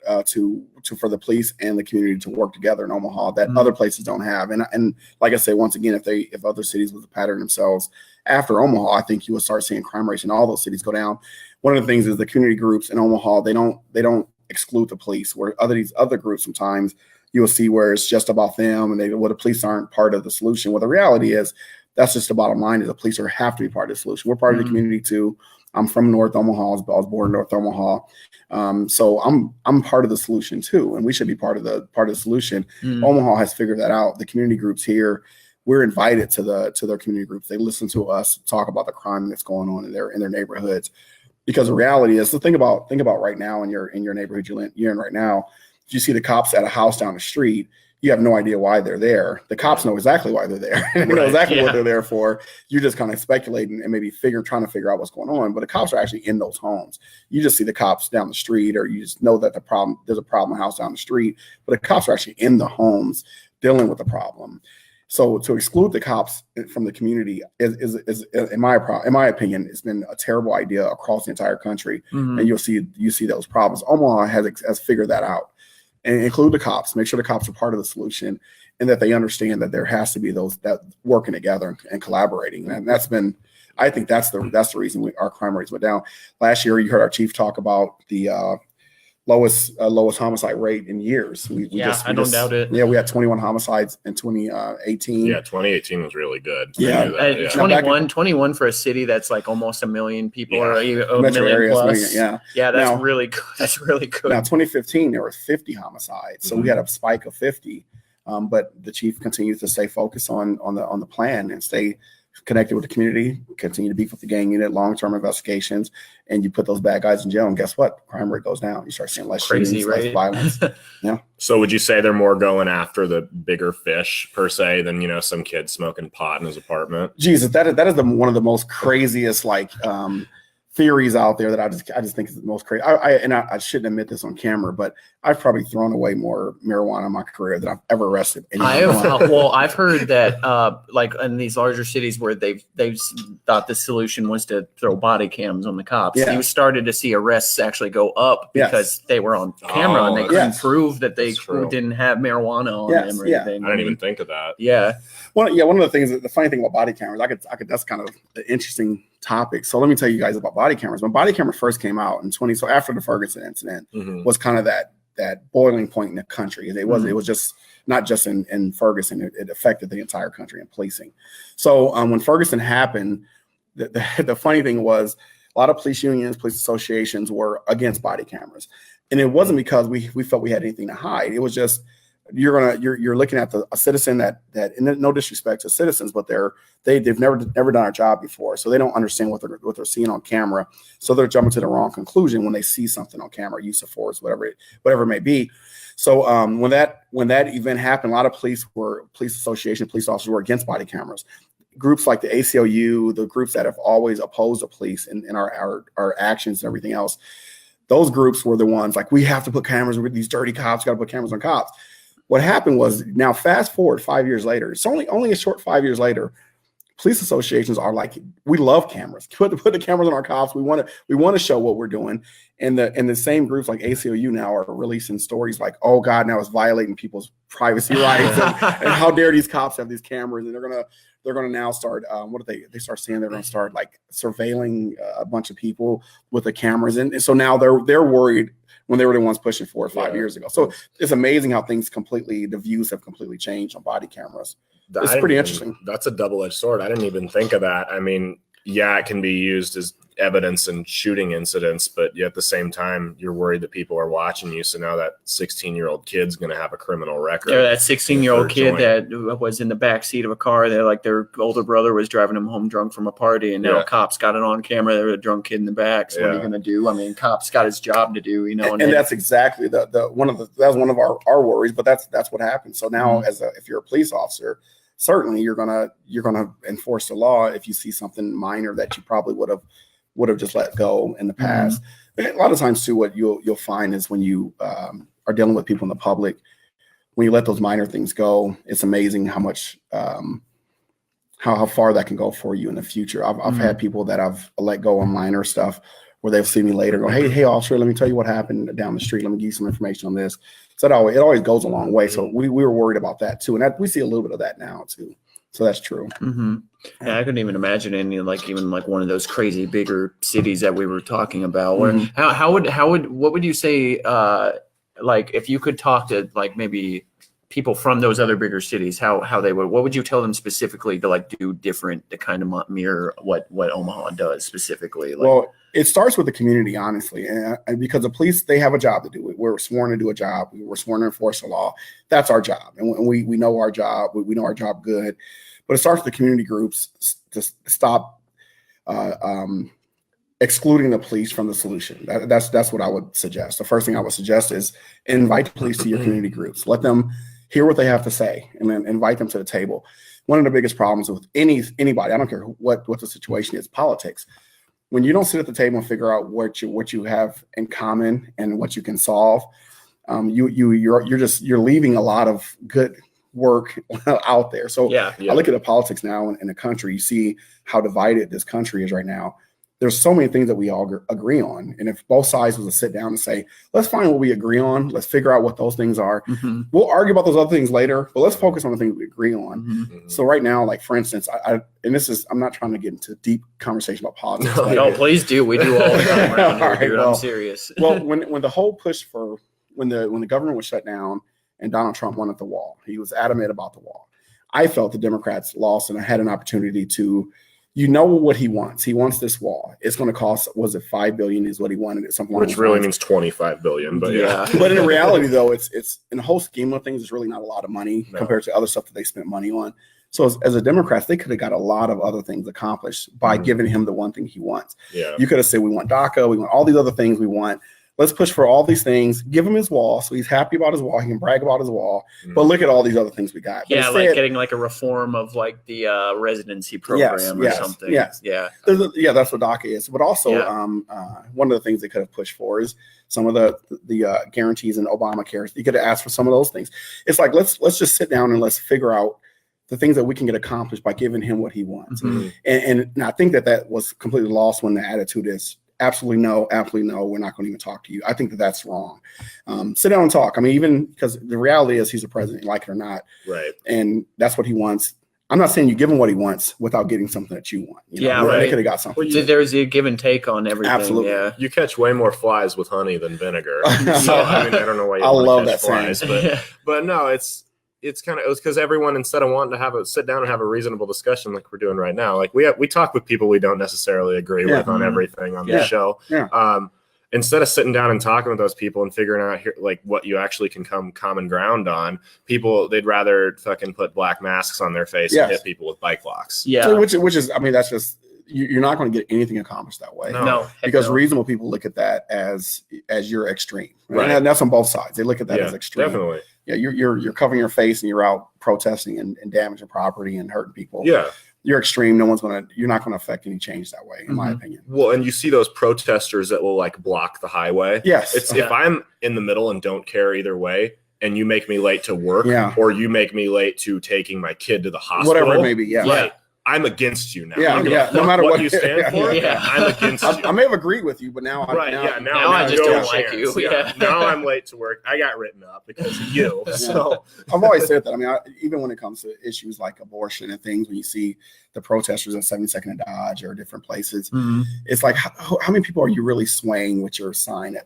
for the police and the community to work together in Omaha that other places don't have. And like I say, once again, if other cities would pattern themselves after Omaha, I think you will start seeing crime rates in all those cities go down. One of the things is the community groups in Omaha, they don't exclude the police, where these other groups sometimes you will see where it's just about them and the police aren't part of the solution. Well, the reality is that's just the bottom line is the police have to be part of the solution. We're part of the community too. I'm from North Omaha. I was born in North Omaha. So I'm part of the solution too. And we should be part of the solution. Omaha has figured that out. The community groups here, we're invited to their community groups. They listen to us talk about the crime that's going on in their neighborhoods. Because the reality is, so think about right now in your neighborhood you're in right now. If you see the cops at a house down the street, you have no idea why they're there. The cops know exactly why they're there. They know exactly what they're there for. You're just kind of speculating and maybe trying to figure out what's going on. But the cops are actually in those homes. You just see the cops down the street, or you just know that there's a problem house down the street. But the cops are actually in the homes dealing with the problem. So to exclude the cops from the community is in my opinion, it's been a terrible idea across the entire country. Mm-hmm. And you see those problems. Omaha has figured that out. And include the cops, make sure the cops are part of the solution, and that they understand that there has to be those that working together and collaborating. And I think that's the reason our crime rates went down. Last year, you heard our chief talk about the lowest homicide rate in years. I don't doubt it. Yeah, we had 21 homicides in 2018. Yeah, 2018 was really good. Yeah. 21 for a city that's like almost a million people, or a Metro million areas, plus. yeah. That's now, really good. That's really good. Now, 2015, there were 50 homicides, so we had a spike of 50. But the chief continues to stay focused on the plan and stay connected with the community, continue to beef with the gang unit, long-term investigations, and you put those bad guys in jail, and guess what? Crime rate goes down. You start seeing less shootings, less violence. Yeah. So would you say they're more going after the bigger fish per se than, some kid smoking pot in his apartment? Jesus, that is one of the most craziest theories out there that I just think is the most crazy. I shouldn't admit this on camera, but I've probably thrown away more marijuana in my career than I've ever arrested anyone. I've heard that like in these larger cities where they've thought the solution was to throw body cams on the cops. You started to see arrests actually go up because they were on camera and they couldn't prove that they didn't have marijuana on them or anything. I didn't even think of that. Yeah. One of the things, the funny thing about body cameras, that's kind of an interesting topic. So let me tell you guys about body cameras. When body camera first came out in so after the Ferguson incident was kind of that boiling point in the country. It was just not just in Ferguson. It affected the entire country in policing. So when Ferguson happened, the funny thing was a lot of police unions, police associations were against body cameras, and it wasn't because we felt we had anything to hide. It was just you're looking at a citizen that and no disrespect to citizens, but they've never done our job before, so they don't understand what they're seeing on camera, so they're jumping to the wrong conclusion when they see something on camera, use of force, whatever it may be. So when that event happened, a lot of police association police officers were against body cameras. Groups like the ACLU, the groups that have always opposed the police in our actions and everything else, those groups were the ones like, we have to put cameras with these dirty cops, got to put cameras on cops. What happened was, now fast forward 5 years later, it's only a short 5 years later, police associations are like, we love cameras. Put the cameras on our cops. We want to show what we're doing. And the same groups like ACLU now are releasing stories like, oh God, now it's violating people's privacy rights, and how dare these cops have these cameras? And they're gonna now start they start saying they're gonna start like surveilling a bunch of people with the cameras, and so now they're worried when they were the ones pushing for it 5 years ago. So it's amazing how the views have completely changed on body cameras. It's pretty interesting. That's a double-edged sword. I didn't even think of that. I mean, it can be used as evidence in shooting incidents, but yet at the same time, you're worried that people are watching you. So now that 16-year-old kid's going to have a criminal record. Yeah, that 16-year-old kid that was in the back seat of a car. They're like, their older brother was driving him home drunk from a party, and now cops got it on camera. There was a drunk kid in the back. So what are you going to do? I mean, cops got his job to do, And that's exactly that was one of our worries. But that's what happened. So now, if you're a police officer, certainly you're gonna enforce the law if you see something minor that you probably would have just let go in the past. A lot of times too, what you'll find is when you are dealing with people in the public, when you let those minor things go, it's amazing how much how far that can go for you in the future. I've had people that I've let go on minor stuff where they'll see me later and go, hey officer, let me tell you what happened down the street. Let me give you some information on this. So it always goes a long way. So we were worried about that too, and we see a little bit of that now too. So that's true. Yeah, I couldn't even imagine any even one of those crazy bigger cities that we were talking about. Where what would you say? If you could talk to maybe people from those other bigger cities, how they what would you tell them specifically to do different to kind of mirror what Omaha does specifically? Well, it starts with the community, honestly, and because the police, they have a job to do. We're sworn to do a job. We're sworn to enforce the law. That's our job, and we know our job. We know our job good, but it starts with the community groups to stop excluding the police from the solution. That's what I would suggest. The first thing I would suggest is invite the police to your community groups. Let them hear what they have to say, and then invite them to the table. One of the biggest problems with anybody, I don't care what the situation is, politics. When you don't sit at the table and figure out what you have in common and what you can solve, you're leaving a lot of good work out there. So I look at the politics now in the country. You see how divided this country is right now. There's so many things that we all agree on. And if both sides was to sit down and say, let's find what we agree on, let's figure out what those things are. We'll argue about those other things later, but let's focus on the things we agree on. So right now, like for instance, I'm not trying to get into deep conversation about politics. No, please do. We do all the time around here, dude. I'm serious. Well, when the whole push for when the government was shut down and Donald Trump wanted the wall, he was adamant about the wall. I felt the Democrats lost, and I had an opportunity to, what he wants. He wants this wall. It's going to cost, was it $5 billion is what he wanted at some point. Which really means $25 billion, but yeah. But in reality, though, it's in the whole scheme of things, it's really not a lot of money compared to other stuff that they spent money on. So as a Democrat, they could have got a lot of other things accomplished by giving him the one thing he wants. Yeah. You could have said, we want DACA, we want all these other things we want. Let's push for all these things. Give him his wall, so he's happy about his wall. He can brag about his wall. But look at all these other things we got. But Yeah, instead, like getting like a reform of like the residency program or something. Yes. Yeah. That's what DACA is. But also, one of the things they could have pushed for is some of the guarantees in Obamacare. You could have asked for some of those things. It's like let's just sit down and let's figure out the things that we can get accomplished by giving him what he wants. And I think that was completely lost when the attitude is, absolutely no, we're not going to even talk to you. I think that's wrong. Sit down and talk. I mean, even because the reality is he's a president, like it or not. Right. And that's what he wants. I'm not saying you give him what he wants without getting something that you want. Right. They could have got something. Well, there's a give and take on everything. Absolutely. Yeah. You catch way more flies with honey than vinegar. So I mean, I don't know why you I want love to catch that flies, but no, it's because everyone, instead of wanting to sit down and have a reasonable discussion like we're doing right now, like we talk with people we don't necessarily agree with on everything on the show. Yeah. Instead of sitting down and talking with those people and figuring out like what you actually can come common ground on, they'd rather fucking put black masks on their face and hit people with bike locks. Yeah. So, which is, I mean, that's just, you're not going to get anything accomplished that way. No, because reasonable people look at that as your extreme, right? And that's on both sides. They look at that as extreme. Definitely. Yeah, you're covering your face and you're out protesting and damaging property and hurting people. Yeah, you're extreme. You're not going to affect any change that way, in my opinion. Well, and you see those protesters that will like block the highway. Yes, if I'm in the middle and don't care either way, and you make me late to work, or you make me late to taking my kid to the hospital, whatever it may be. Yeah. Right. I'm against you now. Yeah. No matter what you stand for, I'm against you. I may have agreed with you, but now now I just don't like you. Yeah. Now I'm late to work. I got written up because of you. So I've always said that. I mean, even when it comes to issues like abortion and things, when you see the protesters at 72nd and Dodge or different places, it's like, how many people are you really swaying with your sign?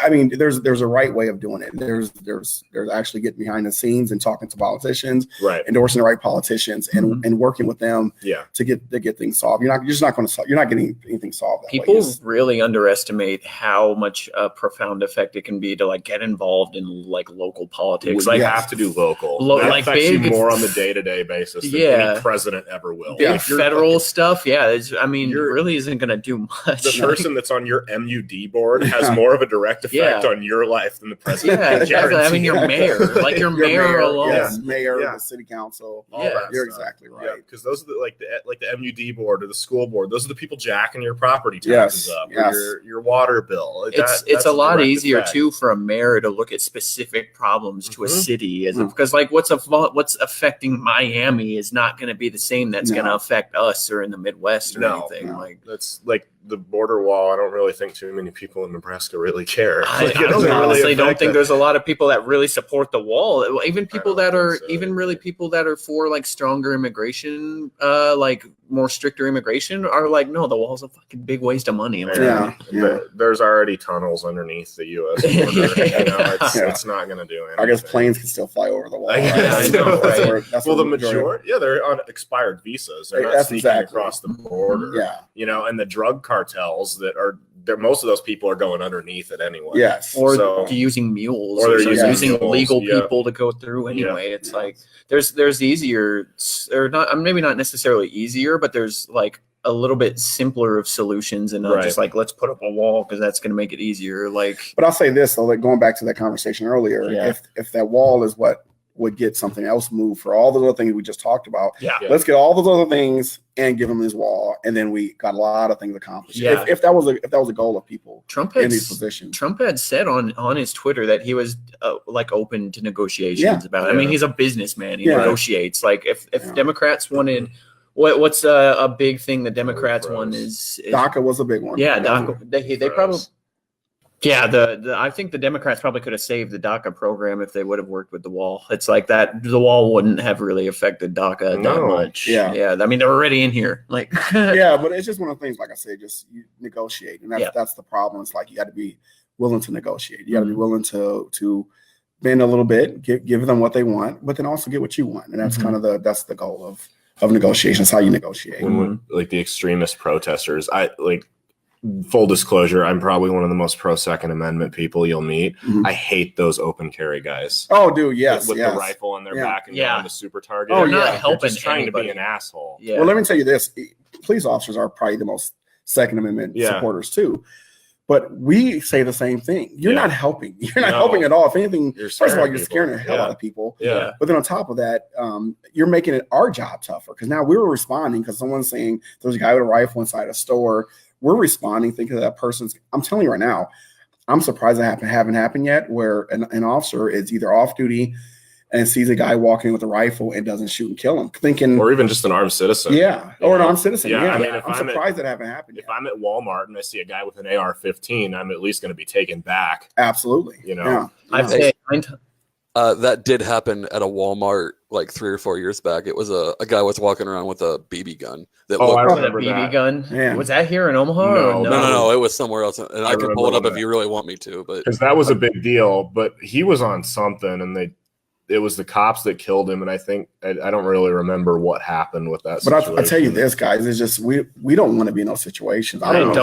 I mean, there's a right way of doing it. There's actually getting behind the scenes and talking to politicians, right, endorsing the right politicians and working with them, to get things solved. You're not getting anything solved that People way. really underestimate how much profound effect it can be to like get involved in like local politics. Like Like have to do local. Like that affects big, you more on the day-to-day basis than any president ever will. Big federal stuff, really isn't going to do much. The person that's on your MUD board has more of a direct effect on your life than the president. Yeah, exactly. I mean, your mayor, like your mayor alone. Yes, mayor, the city council. All that you're stuff. exactly right. Yeah, because those are the MUD board or the school board. Those are the people jacking your property taxes up, or your water bill. It's a lot easier too for a mayor to look at specific problems to a city, because like what's affecting Miami is not going to be the same that's going to affect us or in the Midwest or anything. No. Like that's like the border wall. I don't really think too many people in Nebraska really care. I honestly don't think there's a lot of people that really support the wall. Even people that are people that are for like stronger immigration, like more stricter immigration, are like, no, the wall's a fucking big waste of money. Like, there's already tunnels underneath the U.S. border. It's not going to do anything. I guess planes can still fly over the wall. The majority, they're on expired visas. They're not sneaking across the border. Yeah, and the drug cartels most of those people are going underneath it anyway. Yes. Or using mules. Or they're using mules, legal people to go through anyway. It's like there's easier, or not, maybe not necessarily easier, but there's like a little bit simpler of solutions and not just like, let's put up a wall because that's going to make it easier. Like, but I'll say this though, like going back to that conversation earlier, if that wall is what would get something else moved for all the other things we just talked about, let's get all those other things and give them this wall, and then we got a lot of things accomplished. If that was a goal of people in these positions. Trump had said on his Twitter that he was like open to negotiations about it. I mean, he's a businessman. He negotiates. Like if Democrats wanted, what's a big thing the Democrats want is DACA was a big one. Yeah, DACA. They probably. Yeah, I think the Democrats probably could have saved the DACA program if they would have worked with the wall. It's like that the wall wouldn't have really affected DACA that much. Yeah. I mean, they're already in here. Like, but it's just one of the things. Like I said, just you negotiate, and that's the problem. It's like you got to be willing to negotiate. You got to be willing to bend a little bit, give them what they want, but then also get what you want, and that's kind of that's the goal of negotiations. How you negotiate. When like the extremist protesters, full disclosure, I'm probably one of the most pro Second Amendment people you'll meet. I hate those open carry guys. Oh, dude, yes, with the rifle on their back and going to super target. Oh, not helping just trying anybody. to be an asshole. Well, let me tell you this: police officers are probably the most Second Amendment supporters too. But we say the same thing. You're not helping. You're not helping at all. If anything, first of all, you're scaring the hell out of people. Yeah. But then on top of that, you're making it our job tougher because now we're responding because someone's saying there's a guy with a rifle inside a store. We're responding, thinking that person's. I'm telling you right now, I'm surprised that haven't happened yet. Where an officer is either off duty and sees a guy walking with a rifle and doesn't shoot and kill him, thinking, or even just an armed citizen. Or an armed citizen. I mean, I'm surprised that haven't happened yet. If I'm at Walmart and I see a guy with an AR-15, I'm at least going to be taken back. Absolutely. I'd say that did happen at a Walmart like 3 or 4 years back. It was a guy was walking around with a BB gun. I remember BB that. gun. Yeah. Was that here in Omaha? No. It was somewhere else, and I can pull it up if you really want me to. But because that was a big deal. But he was on something, and it was the cops that killed him. And I think I don't really remember what happened with that. But I tell you this, guys, it's just we don't want to be in those situations. I don't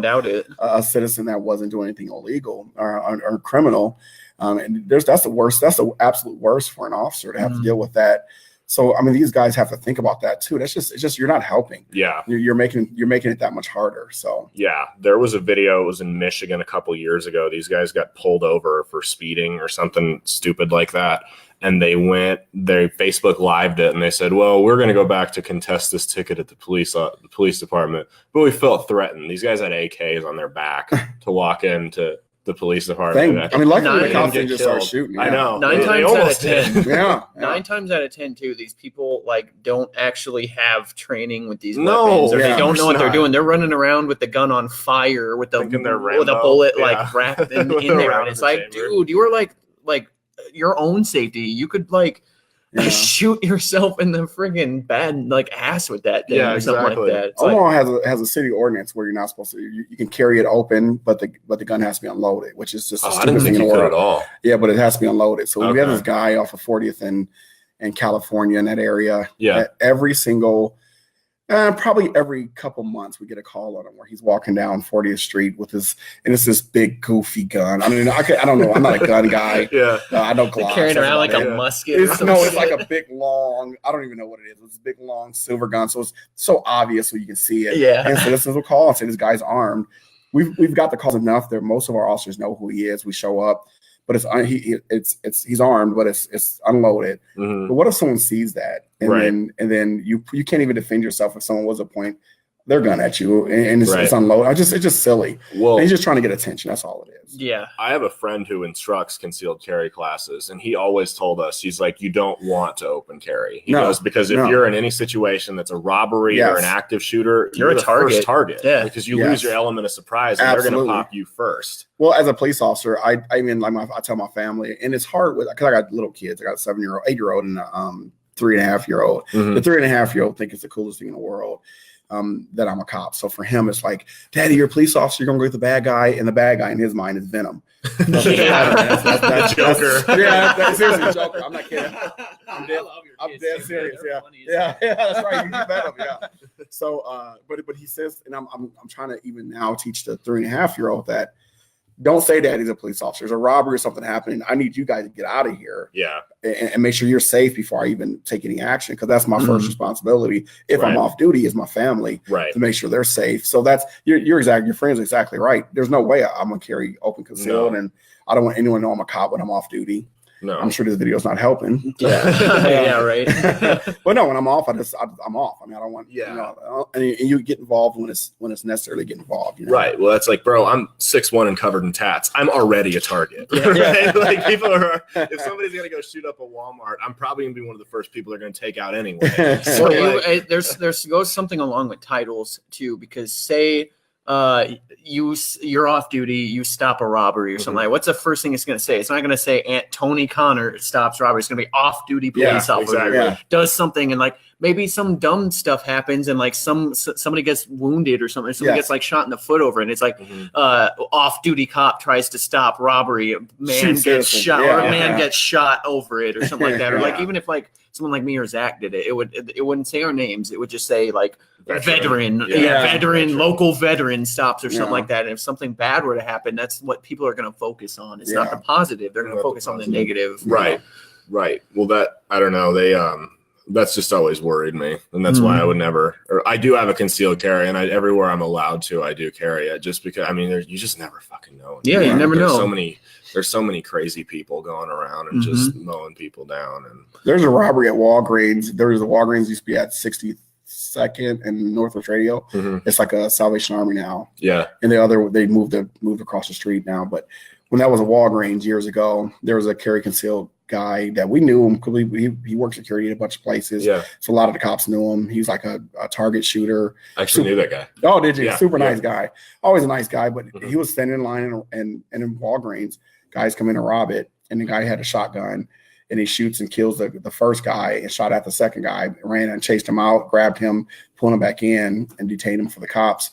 doubt it. A citizen that wasn't doing anything illegal or criminal. And that's the worst. That's the absolute worst for an officer to have to deal with that. So I mean, these guys have to think about that too. It's just you're not helping. Yeah, you're making it that much harder. So yeah, there was a video. It was in Michigan a couple years ago. These guys got pulled over for speeding or something stupid like that. And they Facebook lived it, and they said, "Well, we're going to go back to contest this ticket at the police department." But we felt threatened. These guys had AKs on their back to walk into the police department. Luckily the cops didn't just start shooting. I know. 9 times out of 10. Yeah. 9 times out of 10 too. These people like don't actually have training with these No. weapons, or Yeah, they don't know what they're not. doing. They're running around with the gun on fire with a bullet like wrapped in there, and it's like, dude, you were like your own safety. You could shoot yourself in the friggin' bad ass with that thing or something like that. It's Omaha has a city ordinance where you're not supposed to. You can carry it open, but the gun has to be unloaded, which is just the stupidest thing in the world. At all. Yeah, but it has to be unloaded. So we have this guy off of 40th in California in that area. Yeah, every single. Probably every couple months we get a call on him where he's walking down 40th Street with it's this big goofy gun. I mean, I don't know. I'm not a gun guy. I know Glocks. carrying around like a musket. It's like a big long. I don't even know what it is. It's a big long silver gun, so it's so obvious so you can see it. Yeah. And citizens will call and say this guy's armed. We've got the calls enough that most of our officers know who he is. We show up. But he's armed, but it's unloaded. Mm-hmm. But what if someone sees that and then you can't even defend yourself if someone was to point their gun at you and it's unloaded? It's just silly. Well, and he's just trying to get attention. That's all it is. Yeah. I have a friend who instructs concealed carry classes, and he always told us, he's like, you don't want to open carry. He goes, because if you're in any situation that's a robbery or an active shooter, you're the first target. Yeah. Because you lose your element of surprise, and they're going to pop you first. Well, as a police officer, I tell my family, and it's hard because I got little kids. I got a 7-year-old, 8-year-old, and a 3.5-year-old. Mm-hmm. The 3.5-year-old think it's the coolest thing in the world. That I'm a cop. So for him, it's like, Daddy, you're a police officer. You're going to go get the bad guy. And the bad guy in his mind is Venom. That's Joker. That's seriously Joker. I'm not kidding. I'm dead serious. Yeah, that's right. You Venom. Yeah. So, but he says, and I'm trying to even now teach the 3.5-year-old that don't say that he's a police officer. There's a robbery or something happening. I need you guys to get out of here. Yeah. And make sure you're safe before I even take any action, because that's my first responsibility if I'm off duty is my family, to make sure they're safe. So that's your friend's exactly right. There's no way I'm gonna carry open concealed, and I don't want anyone to know I'm a cop when I'm off duty. No, I'm sure this video's not helping. Yeah, right. But no, when I'm off, I'm off. I mean, I don't want and you get involved when it's necessary to get involved. You know? Right. Well, that's like, bro, I'm 6'1" and covered in tats. I'm already a target. Right? Like people are. If somebody's gonna go shoot up a Walmart, I'm probably gonna be one of the first people they're gonna take out anyway. So there's goes something along with titles too, because say you're off duty, you stop a robbery or something like that. What's the first thing it's going to say? It's not going to say Aunt Tony Connor stops robbery. It's going to be off duty police officer does something, and like maybe some dumb stuff happens and like somebody gets wounded or something. Somebody gets like shot in the foot over, and it's like off duty cop tries to stop robbery. Man gets shot, or a man gets shot over it or something like that. Or like even if like someone like me or Zach did it, it wouldn't say our names. It would just say like veteran, local veteran stops or something like that. And if something bad were to happen, that's what people are going to focus on. It's not the positive. They're going to focus on the negative. Right. Well, that, I don't know. They, that's just always worried me. And that's why I would never, or I do have a concealed carry, and everywhere I'm allowed to, I do carry it, just because, I mean, you just never fucking know. Yeah. You never know. There's so many crazy people going around and just mowing people down. And there's a robbery at Walgreens. There was a Walgreens used to be at 62nd and Northwest Radio. It's like a Salvation Army now. Yeah. And they moved across the street now. But when that was a Walgreens years ago, there was a carry concealed guy that we knew him because he worked security at a bunch of places. Yeah. So a lot of the cops knew him. He was like a target shooter. I actually knew that guy. Oh, did you? Yeah. Super nice guy. Always a nice guy, but he was standing in line and in Walgreens, guys come in and rob it, and the guy had a shotgun, and he shoots and kills the first guy and shot at the second guy, ran and chased him out, grabbed him, pulled him back in, and detained him for the cops.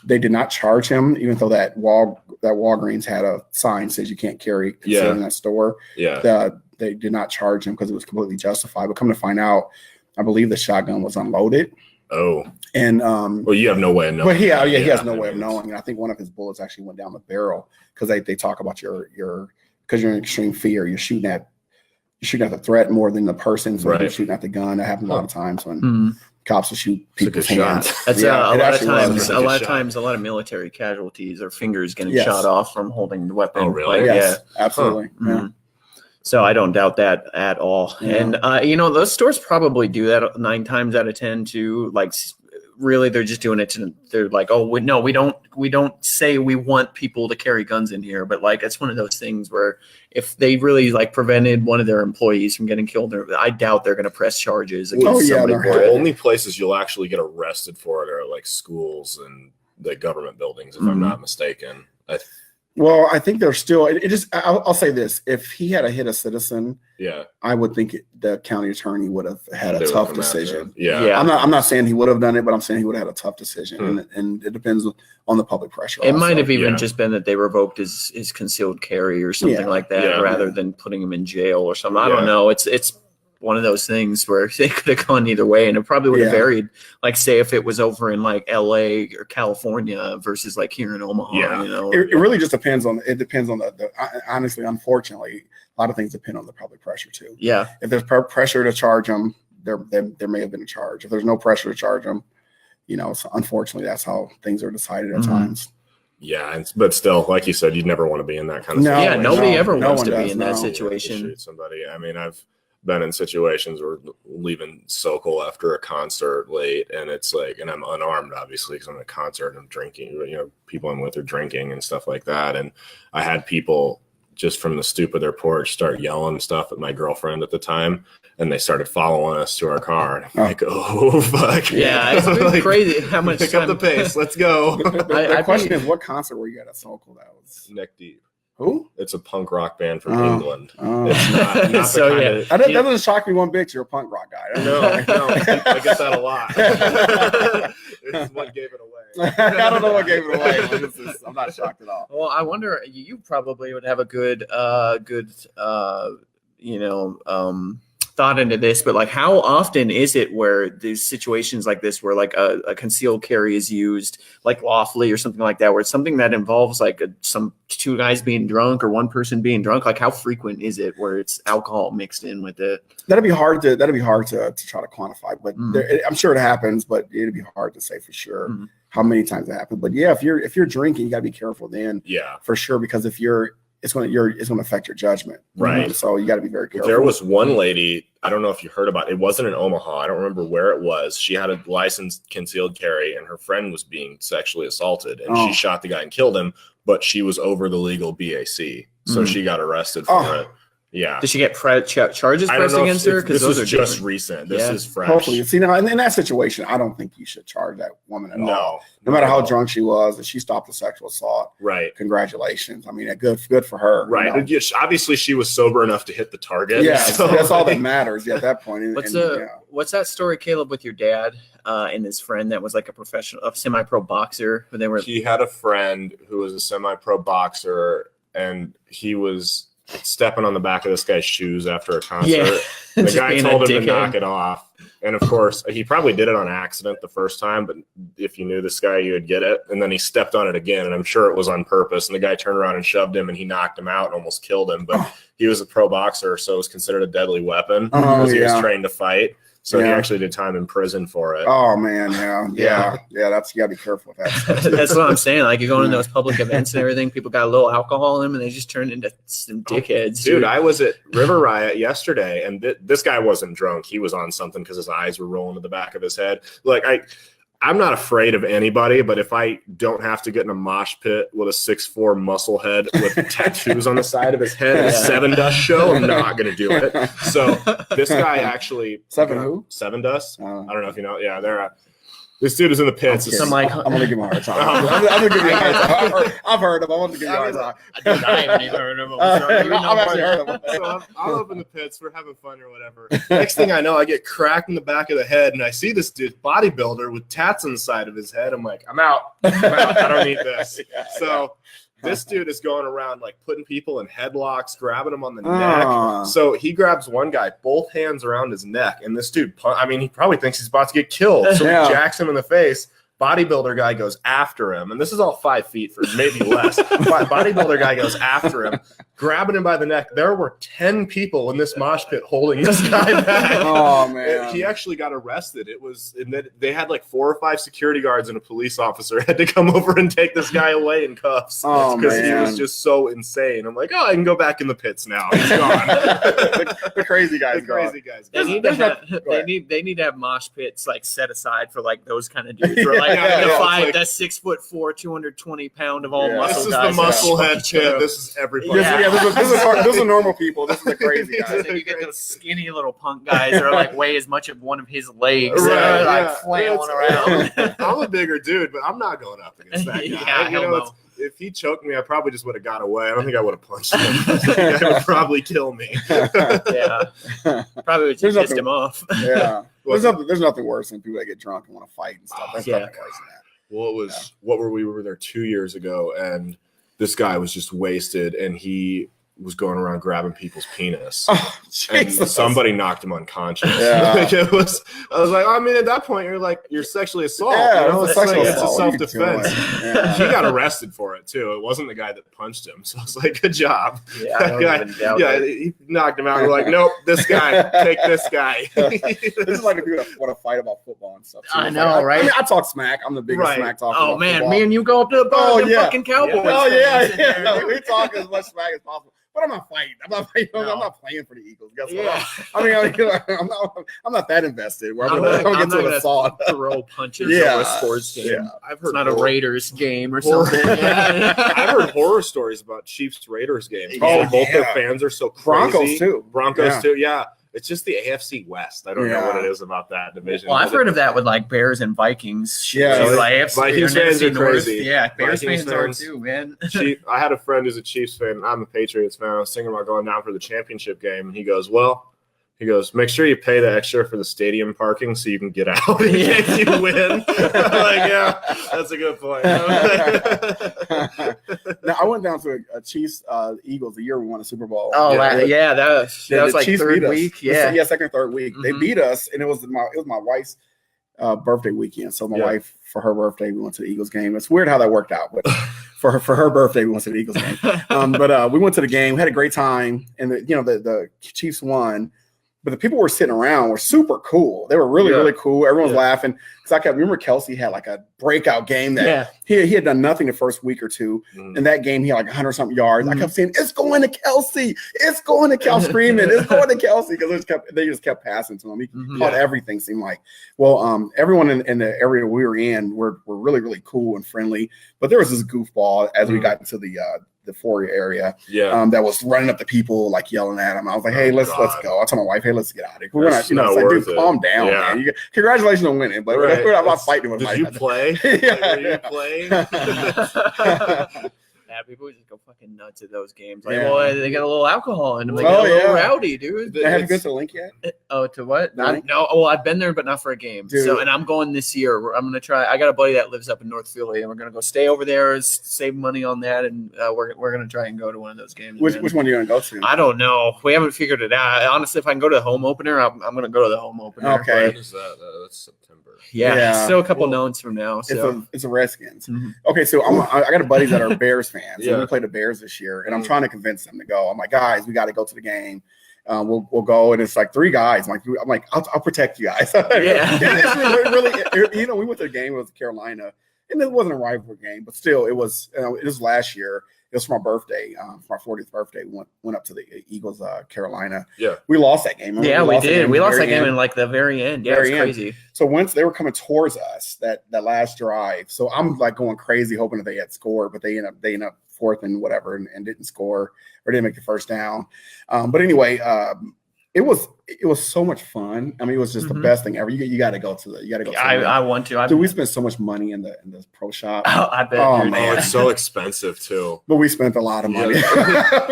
They did not charge him, even though that Walgreens had a sign says you can't carry in that store. Yeah. They did not charge him because it was completely justified. But come to find out, I believe the shotgun was unloaded. Oh. And well, you have no way of knowing. But he has no way of knowing. And I think one of his bullets actually went down the barrel, because they talk about because you're in extreme fear, you're shooting at the threat more than the person. So you're shooting at the gun. That happens a lot of times when cops will shoot people's hands. That's a lot of times, a lot of military casualties or fingers getting shot off from holding the weapon. Oh, really? Yes, absolutely. Yeah. So I don't doubt that at all. Yeah. And, those stores probably do that 9 times out of 10 too. Like, really, they're just doing it they're like, oh, we don't say we want people to carry guns in here. But like, it's one of those things where if they really like prevented one of their employees from getting killed, I doubt they're going to press charges against somebody. The only places you'll actually get arrested for it are like schools and the government buildings, if I'm not mistaken. Well, I think there's still. I'll say this: if he had hit a citizen, I would think the county attorney would have had a tough decision. Yeah. I'm not saying he would have done it, but I'm saying he would have had a tough decision, and it depends on the public pressure. It might have even just been that they revoked his concealed carry or something like that, rather than putting him in jail or something. I don't know. It's one of those things where they could have gone either way, and it probably would have varied. Like, say if it was over in like LA or California versus like here in Omaha. It really just depends on. It depends on the honestly, unfortunately, a lot of things depend on the public pressure too. Yeah. If there's pressure to charge them, there may have been a charge. If there's no pressure to charge them, so unfortunately, that's how things are decided at times. Yeah, but still, like you said, you'd never want to be in that kind of situation. Nobody ever wants to be in that situation. Shoot somebody. I mean, I've been in situations where leaving Sokol after a concert late, and it's like, and I'm unarmed, obviously, because I'm at a concert and I'm drinking, people I'm with are drinking and stuff like that. And I had people just from the stoop of their porch start yelling stuff at my girlfriend at the time, and they started following us to our car. And I'm like, oh, fuck. Yeah, it's been crazy how much Pick up the pace. Let's go. The question is, what concert were you at Sokol? That was Neck Deep. Who? It's a punk rock band from England. It's not so that doesn't shock me one bit. You're a punk rock guy. No, I get that a lot. It's what gave it away. I don't know what gave it away. I'm not shocked at all. Well, I wonder. You probably would have a good thought into this, but like how often is it where these situations like this where like a concealed carry is used like lawfully or something like that, where it's something that involves like some two guys being drunk or one person being drunk? Like how frequent is it where it's alcohol mixed in with it? That'd be hard to try to quantify, but I'm sure it happens, but it'd be hard to say for sure how many times it happens. But yeah, if you're drinking, you gotta be careful then. Yeah, for sure, because if it's going to affect your judgment, right? So you got to be very careful. There was one lady, I don't know if you heard about it. It wasn't in Omaha. I don't remember where it was. She had a licensed concealed carry, and her friend was being sexually assaulted, and she shot the guy and killed him. But she was over the legal BAC, so she got arrested for it. Yeah. Did she get charges pressed against her? Because those are just recent. This is fresh. Hopefully, see now in that situation, I don't think you should charge that woman at all. No matter how drunk she was, if she stopped the sexual assault, right? Congratulations. I mean, good for her. Right. You know? Obviously, she was sober enough to hit the target. Yeah, so. that's all that matters. Yeah, at that point. What's that story, Caleb, with your dad and his friend that was like a semi-pro boxer? He had a friend who was a semi-pro boxer, and he was stepping on the back of this guy's shoes after a concert. Yeah. The guy told him to knock it off. And of course, he probably did it on accident the first time, but if you knew this guy, you would get it. And then he stepped on it again, and I'm sure it was on purpose. And the guy turned around and shoved him, and he knocked him out and almost killed him. But he was a pro boxer, so it was considered a deadly weapon because he was trained to fight. So he actually did time in prison for it. Oh man, yeah. That's, you gotta be careful with that. That's what I'm saying. Like you're going to those public events and everything, people got a little alcohol in them, and they just turn into some dickheads. Dude, I was at River Riot yesterday, and this guy wasn't drunk. He was on something because his eyes were rolling to the back of his head. Like I'm not afraid of anybody, but if I don't have to get in a mosh pit with a 6'4" muscle head with tattoos on the side of his head and a Seven Dust show, I'm not going to do it. So this guy actually Seven Dust. I don't know if you know. Yeah, they're this dude is in the pits. I'm going to give him a hard time. I'm going to give him a hard time. I've heard of him. I want to give you a hard time. I haven't even heard of him. I've actually heard of him. So I'm up in the pits. We're having fun or whatever. Next thing I know, I get cracked in the back of the head, and I see this dude, bodybuilder, with tats on the side of his head. I'm like, I'm out. I don't need this. This dude is going around like putting people in headlocks, grabbing them on the neck. So he grabs one guy, both hands around his neck, and this dude, he probably thinks he's about to get killed. So he jacks him in the face. Bodybuilder guy goes after him, and this is all 5 feet for maybe less. Bodybuilder guy goes after him, grabbing him by the neck. There were 10 people in this mosh pit holding this guy back. Oh man! He actually got arrested. They had like 4 or 5 security guards and a police officer had to come over and take this guy away in cuffs because he was just so insane. I'm like, I can go back in the pits now. He's gone. the crazy guy's gone. They need to have mosh pits like set aside for like those kind of dudes. That's 6'4", 220 pound of all muscle guys. This is the muscle head pit. This is everybody. This is normal people. This is the crazy guys. And you get those skinny little punk guys that are like weigh as much of one of his legs, like flailing around. I'm a bigger dude, but I'm not going up against that guy. If he choked me, I probably just would have got away. I don't think I would have punched him. I think that would probably kill me. Probably would just pissed him off. There's nothing worse than people that get drunk and want to fight and stuff. That's nothing worse than that. Well, we were there 2 years ago, and this guy was just wasted, and he was going around grabbing people's penis. And somebody knocked him unconscious. I was like, at that point, you're sexually assault. It's a self-defense. He got arrested for it too. It wasn't the guy that punched him. So I was like, good job. He knocked him out. We're like, nope, this guy, take this guy. This is like if you want to fight about football and stuff. So I know, right? I talk smack. I'm the biggest smack talker. Oh man, football. Me and you go up to the fucking Cowboys. We talk as much smack as possible. But I'm not fighting. I'm not playing for the Eagles. Guess what? I'm not that invested. Where I'm gonna get to an assault, throw punches over a sports game. Yeah. I've heard it's not a Raiders game or something. I've heard horror stories about Chiefs Raiders games. Both their fans are so crazy. Broncos too. Yeah. It's just the AFC West. I don't know what it is about I division. Well, I've heard of that with like Bears and Vikings. Vikings fans are crazy. Yeah, Bears fans are too, man. I had a friend who's a Chiefs fan. I'm a Patriots fan. I was thinking about going down for the championship game, and he goes, "Well, He goes, make sure you pay the extra for the stadium parking so you can get out in case you win. I'm like, yeah, that's a good point. Now, I went down to a Chiefs Eagles the year we won the Super Bowl. Oh, Yeah, that was like Chiefs third beat us. week. Yeah. Second or third week. They beat us, and it was my wife's birthday weekend. So my wife, for her birthday, we went to the Eagles game. It's weird how that worked out, but for her birthday, we went to the Eagles game. But we went to the game, had a great time, and the Chiefs won. But the people were sitting around were super cool. They were really cool. Everyone was laughing. Because I remember Kelsey had like a breakout game that he had done nothing the first week or two. In that game, he had like 100-something yards. I kept saying, it's going to Kelsey. It's going to Kelsey. Screaming, it's going to Kelsey. Because they just kept passing to him. He caught everything, seemed like. Well, everyone in the area we were in were really, really cool and friendly. But there was this goofball as we got into the foyer area that was running up to people, like yelling at him. I was like, hey, let's go. I told my wife, hey, let's get out of here. We're not, it's like, dude, calm down, man. Congratulations on winning, but we're not fighting with Did you play? Were you playing? Yeah, people just go fucking nuts at those games. Like, well, they got a little alcohol in them. They get Oh, a little rowdy, dude. Have you been to the link yet? To what? No. No. Oh, I've been there, but not for a game. Dude. So, and I'm going this year. I'm gonna try. I got a buddy that lives up in North Philly, and we're gonna go stay over there, save money on that, and we're gonna try and go to one of those games. Which one are you gonna go to? I don't know. We haven't figured it out. Honestly, if I can go to the home opener, I'm gonna go to the home opener. Okay. When is that? That's September. Yeah. Still a couple knowns from now. So It's a Redskins. Okay, so I got a buddies that are Bears fans. And we played the Bears this year, and I'm trying to convince them to go. I'm like, guys, we got to go to the game. We'll go, and it's like 3 guys. I'm like, I'll protect you guys. It's really, we went to the game with Carolina, and it wasn't a rivalry game, but still, it was. It was last year. It was for my birthday, for my 40th birthday. We went up to the Eagles, Carolina. Yeah, we lost that game. We did. We lost that game in like the very end. Yeah, it was crazy. So once they were coming towards us, that last drive. So I'm like going crazy, hoping that they had scored, but they end up fourth and whatever, and didn't score or didn't make the first down. But anyway, it was so much fun. I mean, it was just the best thing ever. You got to go to the. You got to go. I want to. Dude, we spent so much money in the pro shop. Oh, I bet. Oh, man, it's so expensive too. But we spent a lot of money. You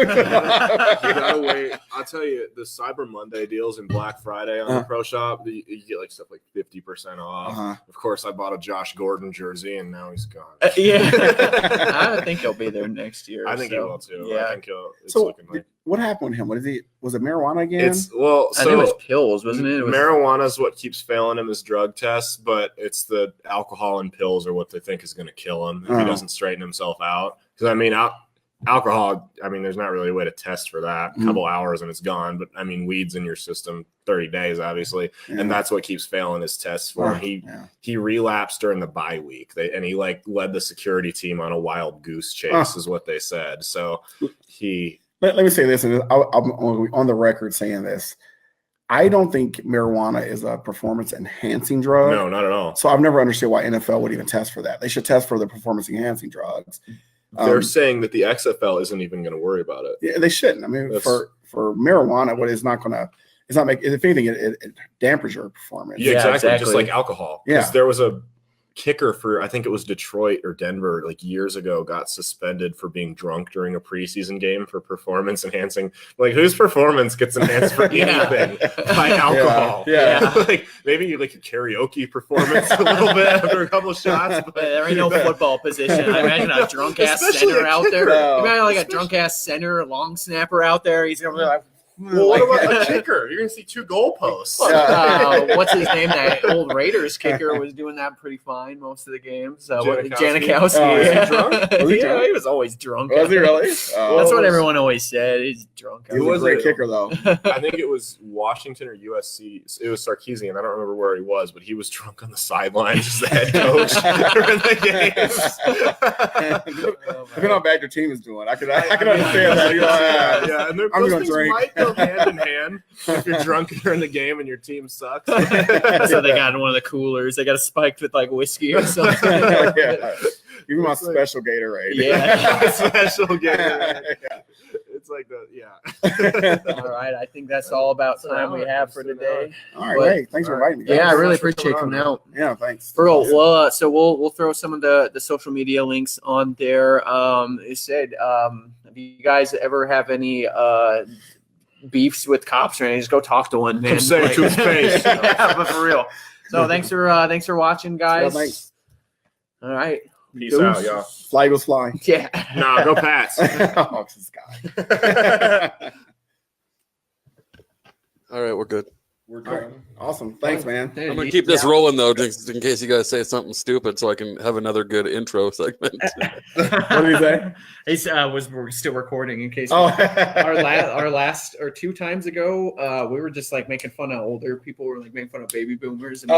gotta wait. I'll tell you, the Cyber Monday deals and Black Friday on the pro shop, you get like stuff like 50% off. Of course, I bought a Josh Gordon jersey, and now he's gone. I think he'll be there next year. I think he will too. Yeah. I think it's looking like. What happened with him? What is he? Was it marijuana again? I think it was pills, wasn't it? Marijuana is what keeps failing him as drug tests, but it's the alcohol and pills are what they think is going to kill him if he doesn't straighten himself out. Because I mean, alcohol. I mean, there's not really a way to test for that. A couple hours and it's gone. But I mean, weed's in your system 30 days, obviously, and that's what keeps failing his tests for him. He relapsed during the bye week, and he like led the security team on a wild goose chase, is what they said. So he. Let me say this, and I'm on the record saying this. I don't think marijuana is a performance-enhancing drug. No, not at all. So I've never understood why NFL would even test for that. They should test for the performance-enhancing drugs. They're saying that the XFL isn't even going to worry about it. Yeah, they shouldn't. I mean, for marijuana, what is not going to – it's not make. If anything, it dampers your performance. Yeah, exactly. Just like alcohol. Yeah. Because there was a kicker for, I think it was Detroit or Denver, like years ago, got suspended for being drunk during a preseason game for performance enhancing. Like, whose performance gets enhanced for anything by alcohol? Yeah. Like maybe like a karaoke performance a little bit after a couple of shots. But there ain't no football position. I imagine a drunk ass center out there. You imagine like a drunk ass center, long snapper out there. He's gonna be like. Well, what about a kicker? You're going to see 2 goalposts. What's his name? That old Raiders kicker was doing that pretty fine most of the games. Janikowski. Was he drunk? Yeah, he was always drunk. Was he really? That's what everyone always said. He's drunk. He was a great kicker, though. I think it was Washington or USC. It was Sarkisian. I don't remember where he was, but he was drunk on the sidelines as the head coach during the games. Depending on how bad your team is doing, I can understand that. Yeah, and I'm going to drink. Might go hand in hand if you're drunk during the game and your team sucks. So they got in one of the coolers. They got a spiked with like whiskey or something. Give me my special Gatorade. Yeah, special Gatorade. It's like the All right, I think that's all about time we have for today. All right, hey, thanks for inviting me. Yeah, I really appreciate coming out. Yeah, thanks. Well, so we'll throw some of the social media links on there. It said, if you guys ever have any beefs with cops or anything, just go talk to one, man. Come say it to his face. Yeah, but for real. So thanks for watching, guys. Yeah, thanks. All right. Peace out, y'all. Fly Eagles fly. Yeah. Nah, go Pats. Oh, this guy. All right, we're good. We're good. Awesome. Thanks, man. I'm gonna keep this rolling though, just in case you guys say something stupid, so I can have another good intro segment. What did he say? He's we're still recording in case Oh, our last or 2 times ago, we were just like making fun of older people. We were like making fun of baby boomers, and we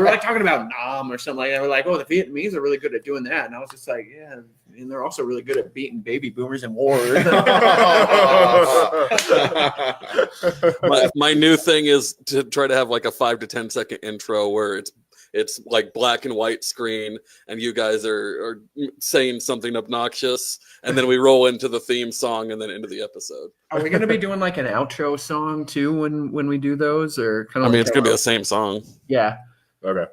were like talking about Nam or something like that. We're like, oh, the Vietnamese are really good at doing that, and I was just like, yeah, and they're also really good at beating baby boomers in war. My new thing is to try to have like a 5 to 10 second intro where it's like black and white screen and you guys are saying something obnoxious, and then we roll into the theme song and then into the episode. Are we gonna be doing like an outro song too when we do those, or kind I of? mean, it's gonna be the same song. Yeah. Okay.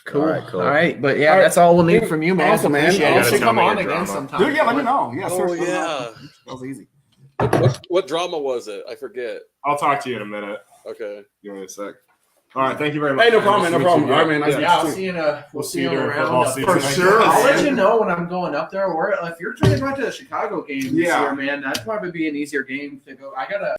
Cool. All right, cool. All right, but yeah, All right. that's all we'll need from you, man. Awesome, man. Appreciate it. You You gotta should tell come me on your again drama. sometime. Dude, yeah, let me know. Yeah, Oh, sure. yeah. That was easy. What drama was it? I forget. I'll talk to you in a minute. Okay. Give me a sec. All right, thank you very much. Hey, no problem, Nice man. to No meet problem. you. All right, man. Nice to Yeah, I'll meet you. see you we'll see you during around football season. for sure. I'll let man. you know when I'm going up there. Or if you're trying to go to the Chicago game this Yeah. year, man, that'd probably be an easier game to go. I gotta.